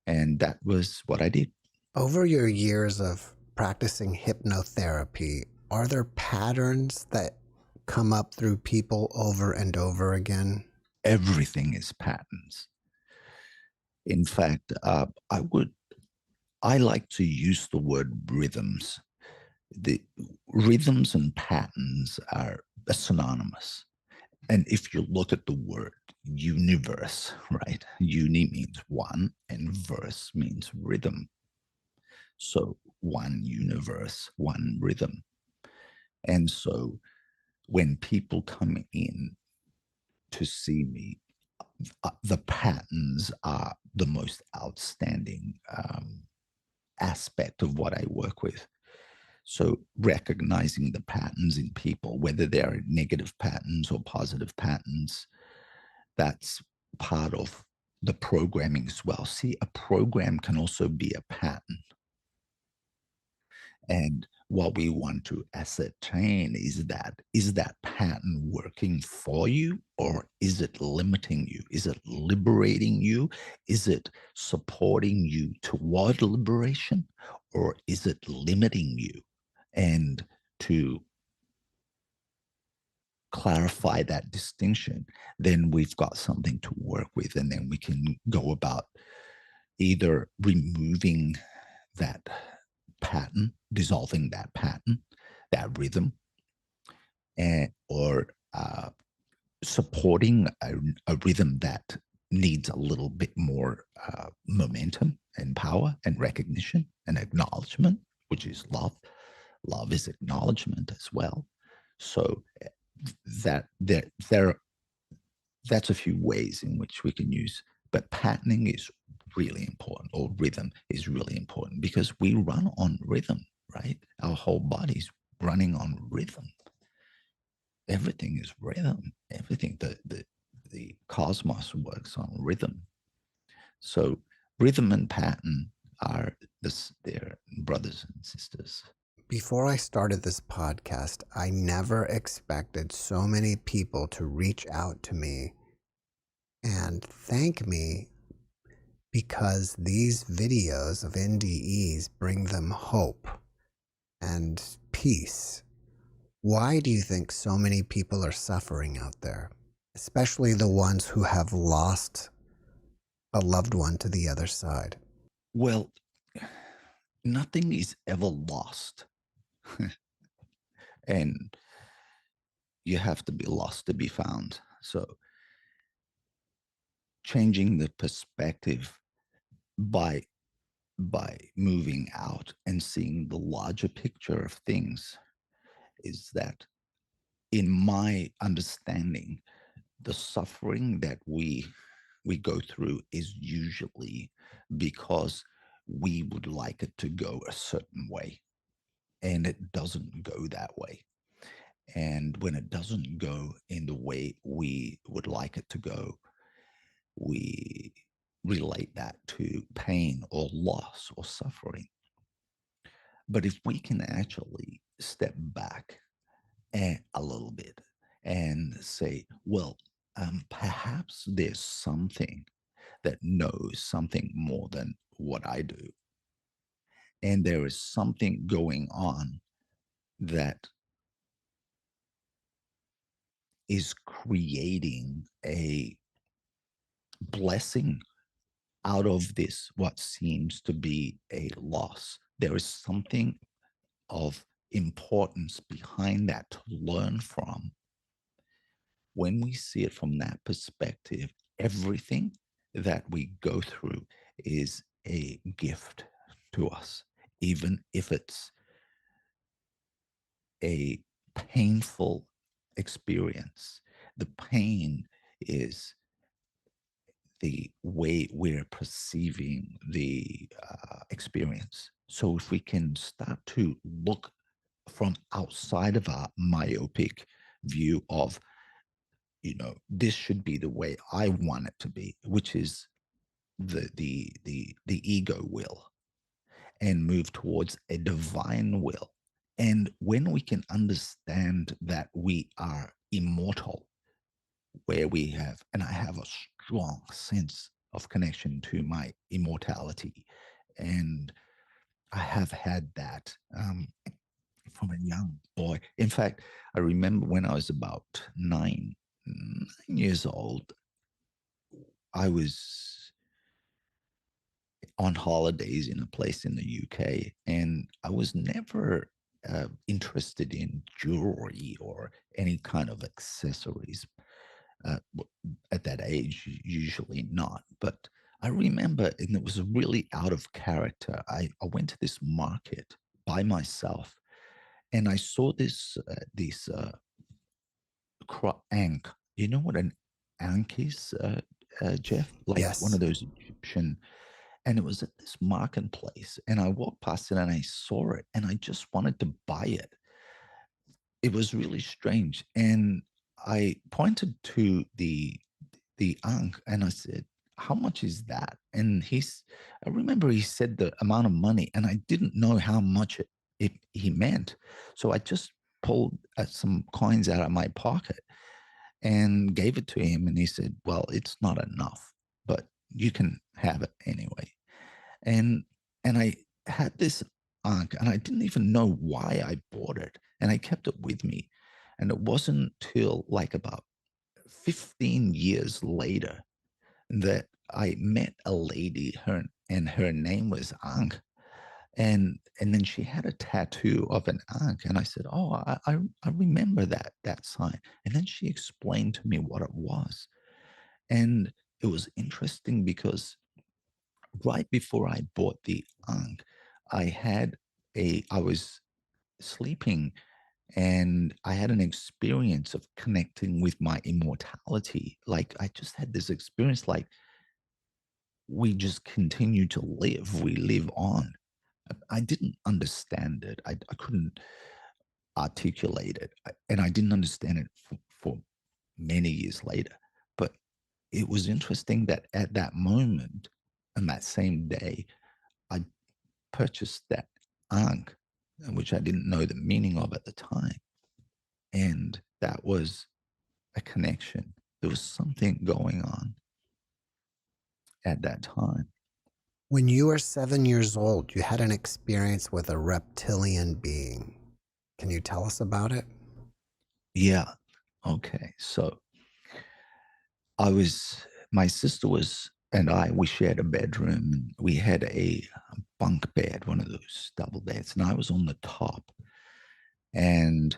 And that was what I did. Over your years of practicing hypnotherapy, are there patterns that come up through people over and over again? Everything is patterns. In fact, I like to use the word rhythms. The rhythms and patterns are synonymous. And if you look at the word universe, right? Uni means one and verse means rhythm. So one universe, one rhythm. And so when people come in to see me, the patterns are the most outstanding aspect of what I work with. So recognizing the patterns in people, whether they're negative patterns or positive patterns, that's part of the programming as well. See, a program can also be a pattern. And what we want to ascertain is that pattern working for you, or is it limiting you? Is it liberating you? Is it supporting you toward liberation, or is it limiting you? And to clarify that distinction, then we've got something to work with, and then we can go about either removing that pattern, dissolving that pattern, that rhythm, or supporting a rhythm that needs a little bit more momentum and power and recognition and acknowledgement, which is love. Love is acknowledgement as well. So that that's a few ways in which we can use, but patterning is really important, or rhythm is really important, because we run on rhythm, right? Our whole body's running on rhythm. Everything is rhythm. Everything, the cosmos works on rhythm. So rhythm and pattern are they're brothers and sisters. Before I started this podcast, I never expected so many people to reach out to me and thank me because these videos of NDEs bring them hope and peace. Why do you think so many people are suffering out there, especially the ones who have lost a loved one to the other side? Well, nothing is ever lost. And you have to be lost to be found. So changing the perspective by moving out and seeing the larger picture of things is that, in my understanding, the suffering that we go through is usually because we would like it to go a certain way, and it doesn't go that way. And when it doesn't go in the way we would like it to go, we relate that to pain or loss or suffering. But if we can actually step back a little bit and say, well, perhaps there's something that knows something more than what I do. And there is something going on that is creating a blessing out of this, what seems to be a loss. There is something of importance behind that to learn from. When we see it from that perspective, everything that we go through is a gift to us, even if it's a painful experience. The pain is the way we're perceiving the experience. So if we can start to look from outside of our myopic view of, this should be the way I want it to be, which is the ego will, and move towards a divine will. And when we can understand that we are immortal, where we have, and I have a strong sense of connection to my immortality. And I have had that from a young boy. In fact, I remember when I was about 9 years old, I was on holidays in a place in the UK, and I was never interested in jewelry or any kind of accessories. At that age, usually not. But I remember, and it was really out of character. I went to this market by myself, and I saw this ankh. You know what an ankh is, Jeff? Like one Yes. of those Egyptian. And it was at this marketplace, and I walked past it and I saw it, and I just wanted to buy it. It was really strange, and I pointed to the ankh, and I said, "How much is that?" And I remember he said the amount of money, and I didn't know how much he meant. So I just pulled some coins out of my pocket and gave it to him. And he said, "Well, it's not enough, but you can have it anyway." And, and I had this ankh, and I didn't even know why I bought it. And I kept it with me. And it wasn't till like about 15 years later that I met a lady, and her name was Ankh. And then she had a tattoo of an ankh, and I said, "Oh, I remember that sign." And then she explained to me what it was, and it was interesting because right before I bought the ankh, I was sleeping, and I had an experience of connecting with my immortality. Like I just had this experience, like we just continue to live. We live on. I didn't understand it. I couldn't articulate it, and I didn't understand it for many years later. But it was interesting that at that moment, on that same day, I purchased that ankh, which I didn't know the meaning of at the time, and that was a connection. There was something going on at that time. When you were 7 years old, you had an experience with a reptilian being. Can you tell us about it? Yeah. Okay. So my sister and we shared a bedroom, and we had a bunk bed, one of those double beds, and I was on the top. And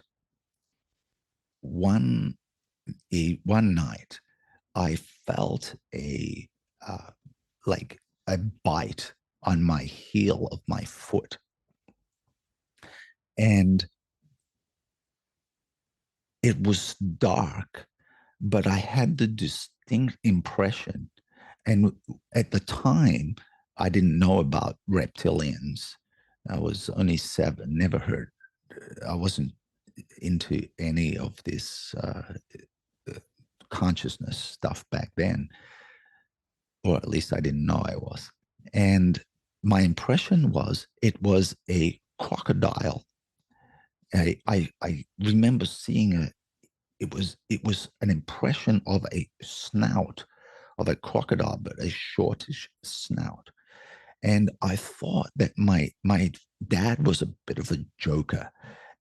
one night, I felt uh, like a bite on my heel of my foot, and it was dark, but I had the distinct impression. And at the time, I didn't know about reptilians. I was only 7, never heard. I wasn't into any of this consciousness stuff back then, or at least I didn't know I was. And my impression was it was a crocodile. I remember seeing it was an impression of a snout of a crocodile, but a shortish snout. And I thought that my dad was a bit of a joker,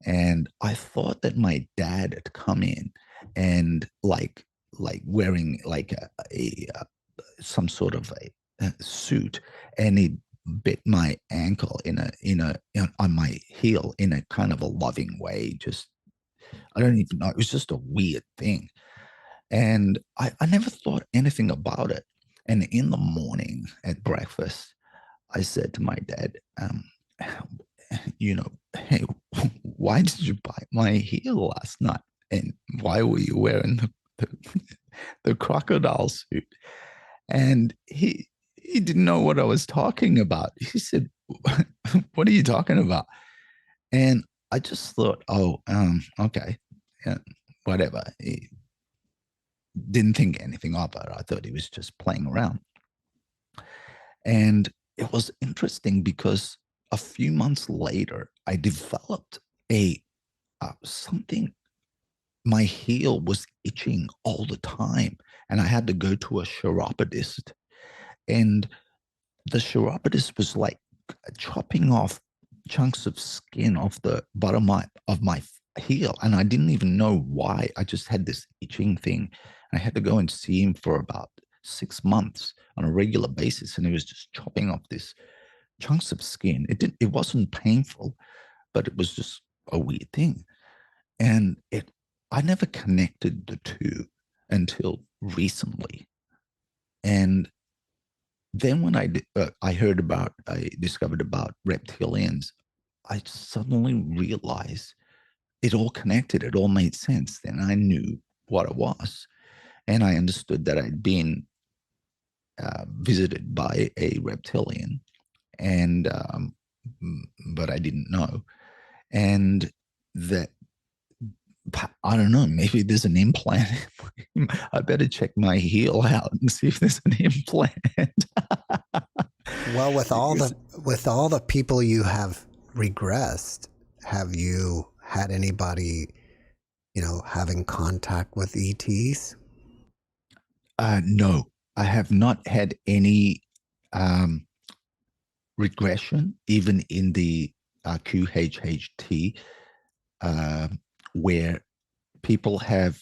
And I thought that my dad had come in and wearing like some sort of a suit, and he bit my ankle on my heel in a kind of a loving way. Just, I don't even know. It was just a weird thing. And I never thought anything about it. And in the morning at breakfast, I said to my dad, hey, why did you bite my heel last night? And why were you wearing the crocodile suit? And he didn't know what I was talking about. He said, what are you talking about? And I just thought, okay, yeah, whatever. He didn't think anything of it. I thought he was just playing around. And it was interesting because a few months later, I developed something. My heel was itching all the time, and I had to go to a chiropodist. And the chiropodist was like chopping off chunks of skin off the bottom of my heel, and I didn't even know why. I just had this itching thing. I had to go and see him for about 6 months on a regular basis, and he was just chopping off this chunks of skin. It wasn't painful, but it was just a weird thing. And I never connected the two until recently. And then when I discovered about reptilians, I suddenly realized it all connected. It all made sense. Then I knew what it was. And I understood that I'd been visited by a reptilian, and but I didn't know. And that, I don't know, maybe there's an implant. I better check my heel out and see if there's an implant. Well, with all the people you have regressed, have you had anybody, having contact with ETs? No, I have not had any regression, even in the QHHT, where people have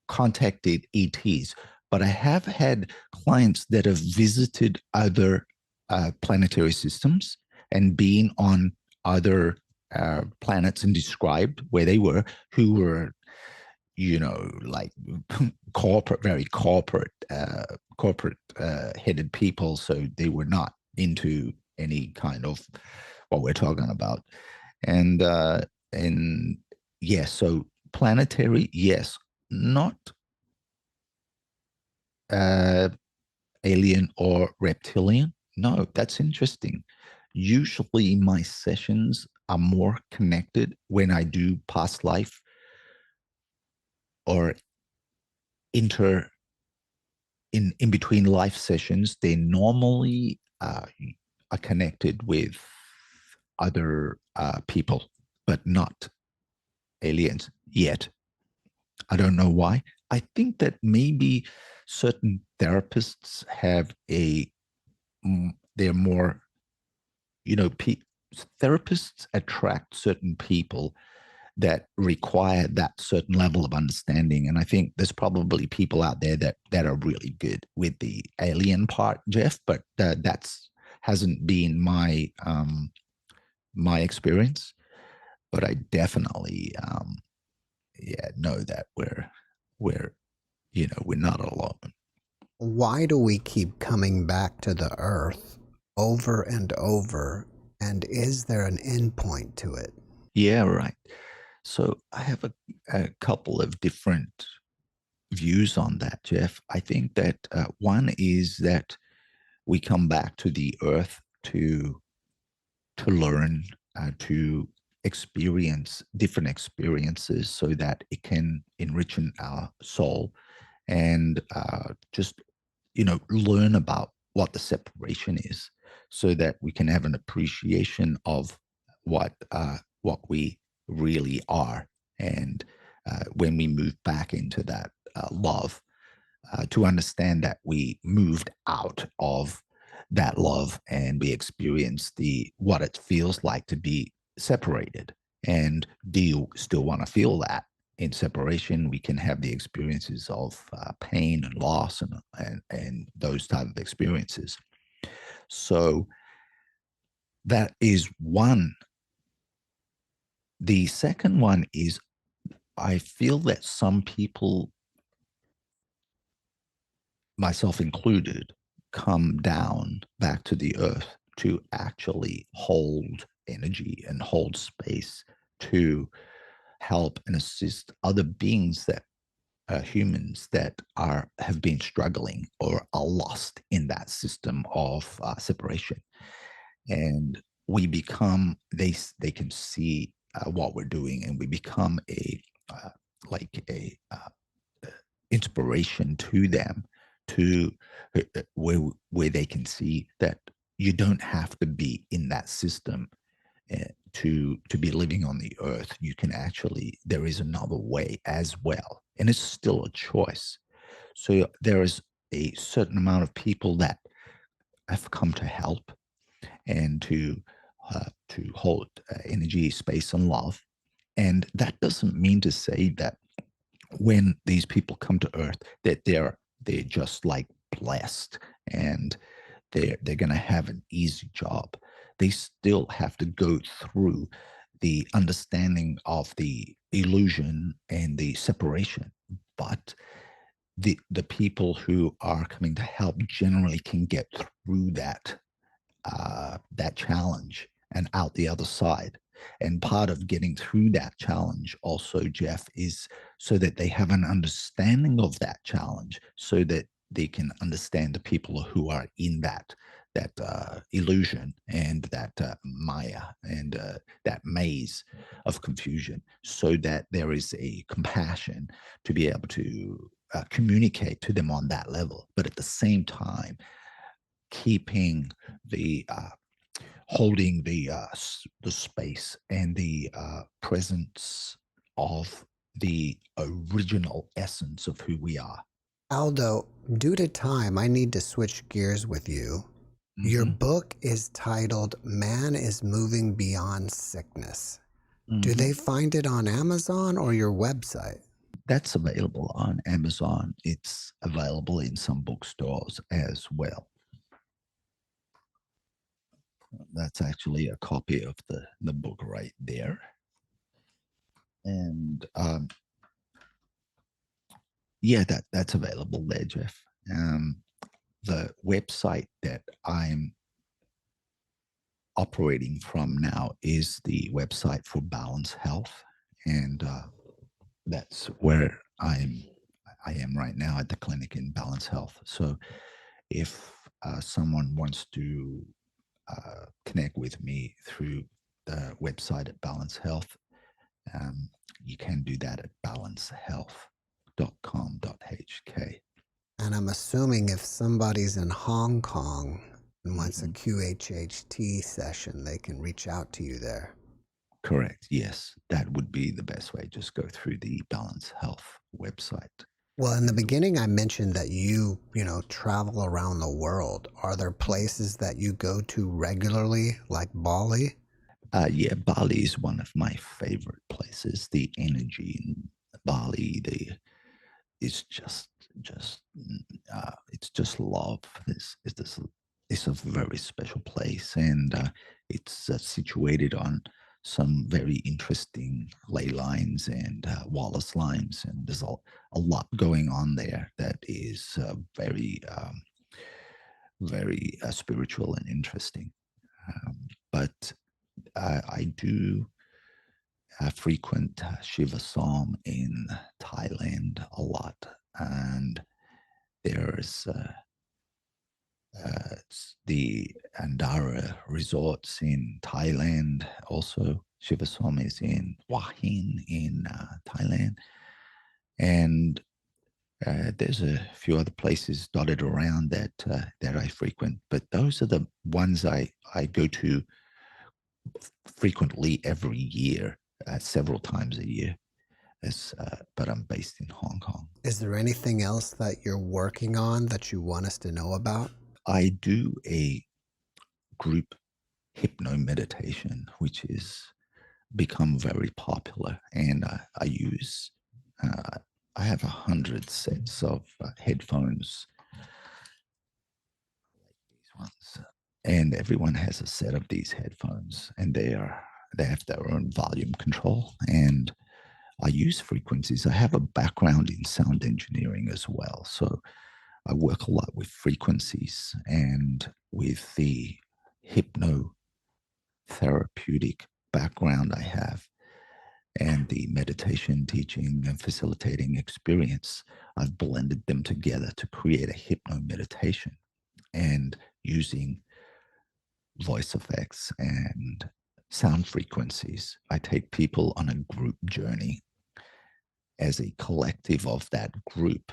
contacted ETs. But I have had clients that have visited other planetary systems and been on other planets and described where they were, who were, like very corporate headed people. So they were not into any kind of what we're talking about. And yes, so planetary, yes, not alien or reptilian. No, that's interesting. Usually my sessions are more connected when I do past life or in between life sessions. They normally are connected with other people, but not aliens yet. I don't know why. I think that maybe certain therapists have they're more, therapists attract certain people that require that certain level of understanding. And I think there's probably people out there that are really good with the alien part, Jeff, but that's hasn't been my experience. But I definitely know that we're not alone. Why do we keep coming back to the earth over and over? And is there an end point to it? Yeah, right. So I have a couple of different views on that, Jeff. I think that one is that we come back to the earth to learn, to experience different experiences so that it can enrich our soul, and just learn about what the separation is, so that we can have an appreciation of what we really are. And when we move back into that love, to understand that we moved out of that love and we experience what it feels like to be separated. And do you still want to feel that? In separation, we can have the experiences of pain and loss and those type of experiences. So that is one. The second one is I feel that some people, myself included, come down back to the earth to actually hold energy and hold space to help and assist other beings that humans that have been struggling or are lost in that system of separation, and we become they can see what we're doing, and we become a like a inspiration to them to where they can see that you don't have to be in that system to be living on the earth. You can actually, there is another way as well, and it's still a choice. So there is a certain amount of people that have come to help and to hold energy, space, and love. And that doesn't mean to say that when these people come to earth that they're just like blessed and they're going to have an easy job. They still have to go through the understanding of the illusion and the separation. But the people who are coming to help generally can get through that challenge and out the other side. And part of getting through that challenge also, Jeff, is so that they have an understanding of that challenge so that they can understand the people who are in that illusion and that maya and that maze of confusion, so that there is a compassion to be able to communicate to them on that level, but at the same time keeping the holding the space and the presence of the original essence of who we are. Aldo, due to time, I need to switch gears with you. Your Mm-hmm. book is titled Man is Moving Beyond Sickness. Do Mm-hmm. they find it on Amazon or your website? That's available on Amazon. It's available in some bookstores as well. That's actually a copy of the book right there. And yeah, that's available there, Jeff. The website that I'm operating from now is the website for Balance Health, and that's where I am right now at the clinic in Balance Health. So if someone wants to connect with me through the website at Balance Health, you can do that at balancehealth.com.hk. And I'm assuming if somebody's in Hong Kong and wants a Mhm. QHHT session, they can reach out to you there. Correct. Yes, that would be the best way. Just go through the Balance Health website. Well, in the beginning, I mentioned that you travel around the world. Are there places that you go to regularly, like Bali? Yeah, Bali is one of my favorite places. The energy in Bali, it's it's just love. It's a very special place, and it's situated on some very interesting ley lines and Wallace lines, and there's a lot going on there that is very spiritual and interesting. But I do frequent Shiva Som in Thailand a lot, and there's the Andara resorts in Thailand. Also, Shiva Som is in Hua Hin in Thailand, and there's a few other places dotted around that I frequent. But those are the ones I go to frequently every year, several times a year. But I'm based in Hong Kong. Is there anything else that you're working on that you want us to know about? I do a group hypno meditation, which is become very popular, and I use. I have 100 sets of headphones, these ones, and everyone has a set of these headphones, and they have their own volume control, and I use frequencies. I have a background in sound engineering as well, so I work a lot with frequencies and with the hypnotherapeutic background I have and the meditation teaching and facilitating experience. I've blended them together to create a hypno meditation, and using voice effects and sound frequencies, I take people on a group journey as a collective of that group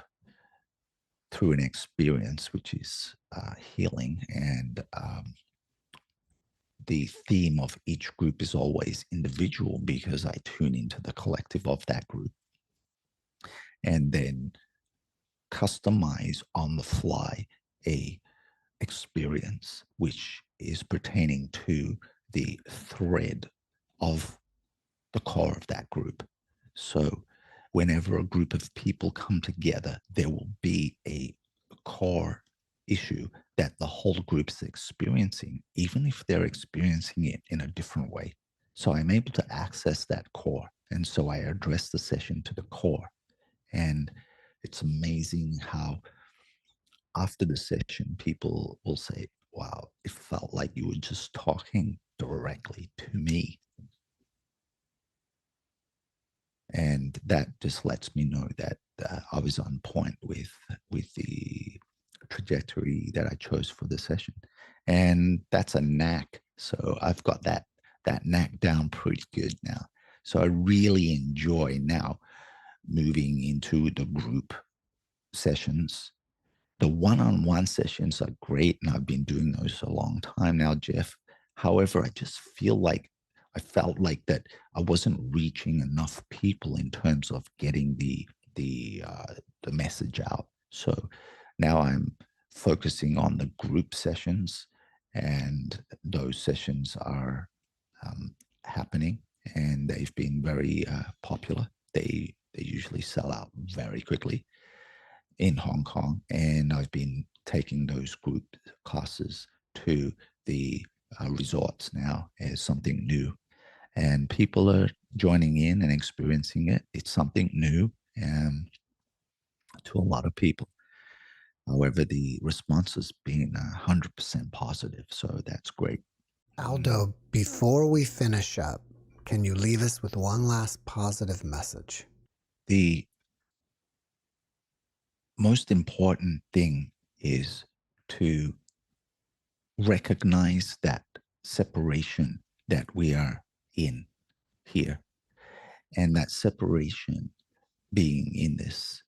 through an experience which is healing. And the theme of each group is always individual because I tune into the collective of that group and then customize on the fly a experience which is pertaining to the thread of the core of that group. So whenever a group of people come together, there will be a core issue that the whole group is experiencing, even if they're experiencing it in a different way. So I'm able to access that core. And so I address the session to the core. And it's amazing how after the session, people will say, wow, it felt like you were just talking directly to me. And that just lets me know that I was on point with the trajectory that I chose for the session. And that's a knack. So I've got that knack down pretty good now. So I really enjoy now moving into the group sessions. The one-on-one sessions are great, and I've been doing those a long time now, Jeff. However, I felt like that I wasn't reaching enough people in terms of getting the message out. So now I'm focusing on the group sessions, and those sessions are happening, and they've been very popular. They usually sell out very quickly in Hong Kong, and I've been taking those group classes to the resorts now as something new, and people are joining in and experiencing it. It's something new to a lot of people. However, the response has been 100% positive, so that's great. Aldo, before we finish up, can you leave us with one last positive message? The most important thing is to recognize that separation that we are in here, and that separation being in this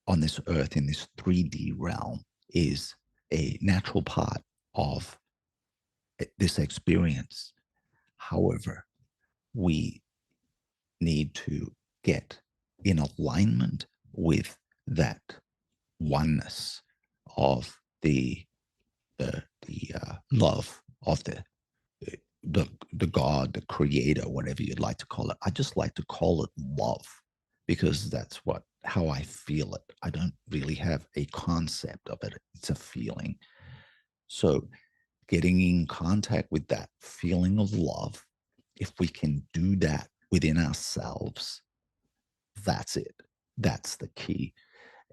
on this earth in this 3D realm is a natural part of this experience. However, we need to get in alignment with that oneness of the love of the God, the creator, whatever you'd like to call it. I just like to call it love because that's how I feel it. I don't really have a concept of it. It's a feeling. So getting in contact with that feeling of love, if we can do that within ourselves, that's it. That's the key.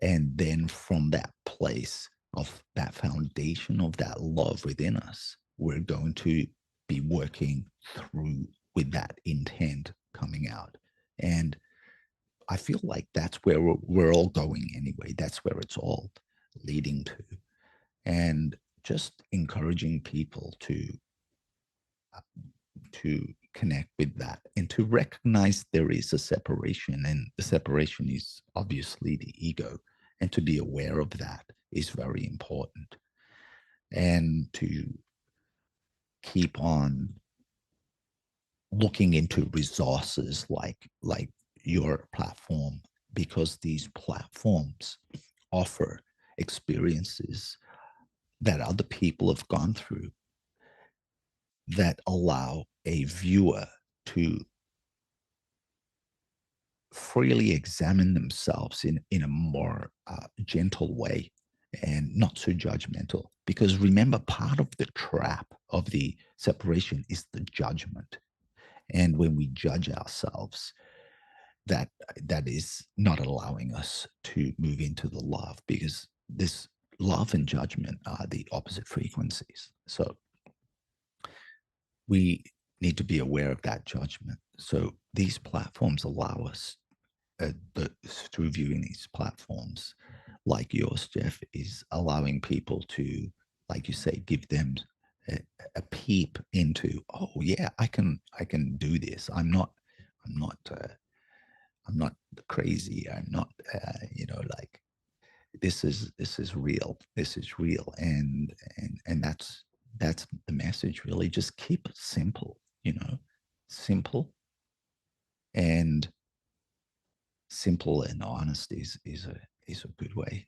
And then from that place of that foundation of that love within us, we're going to be working through with that intent coming out. And I feel like that's where we're all going anyway. That's where it's all leading to. And just encouraging people to connect with that and to recognize there is a separation, and the separation is obviously the ego, and to be aware of that is very important, and to keep on looking into resources like your platform, because these platforms offer experiences that other people have gone through that allow a viewer to freely examine themselves in a more gentle way and not so judgmental. Because remember, part of the trap of the separation is the judgment. And when we judge ourselves, that is not allowing us to move into the love, because this love and judgment are the opposite frequencies. So we need to be aware of that judgment. So these platforms allow us, through viewing these platforms like yours, Jeff, is allowing people to, like you say, give them a, a peep into, oh yeah, I can do this. I'm not crazy. I'm not, like, this is real. This is real, and that's the message. Really, just keep it simple. Simple, and simple and honest is a good way.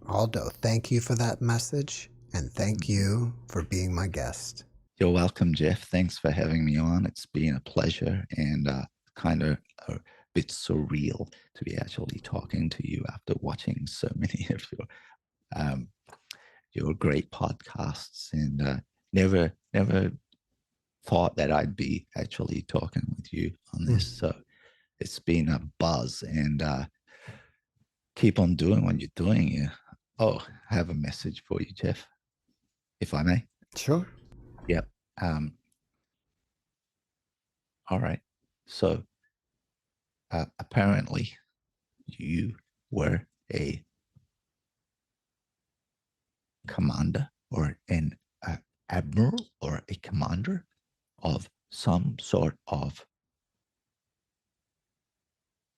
Aldo, thank you for that message, and thank you for being my guest. You're welcome, Jeff. Thanks for having me on. It's been a pleasure, and kind of a bit surreal to be actually talking to you after watching so many of your great podcasts, and never thought that I'd be actually talking with you on this. So it's been a buzz, and keep on doing what you're doing. Oh, I have a message for you, Jeff, if I may. Sure. Yep. All right. So apparently you were a commander, or an admiral, or a commander of some sort of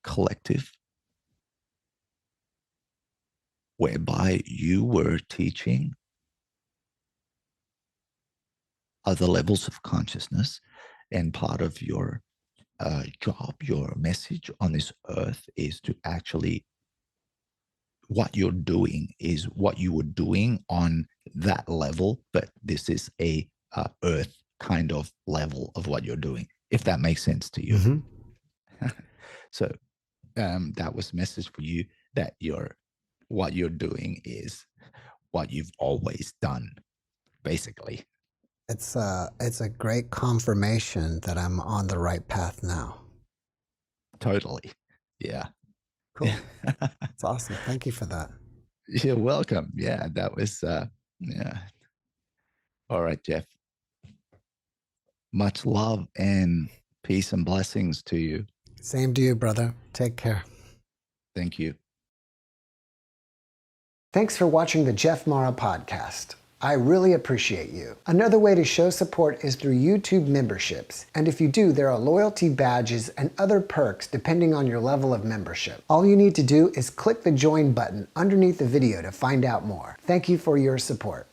collective whereby you were teaching other levels of consciousness, and part of your job, your message on this earth, is to actually, what you're doing is what you were doing on that level, but this is a earth kind of level of what you're doing, if that makes sense to you. Mm-hmm. So that was a message for you, that what you're doing is what you've always done, basically. It's a great confirmation that I'm on the right path now. Totally. Yeah. Cool. It's awesome. Thank you for that. You're welcome. Yeah, that was yeah. All right, Jeff. Much love and peace and blessings to you. Same to you, brother. Take care. Thank you. Thanks for watching the Jeff Mara podcast. I really appreciate you. Another way to show support is through YouTube memberships. And if you do, there are loyalty badges and other perks depending on your level of membership. All you need to do is click the join button underneath the video to find out more. Thank you for your support.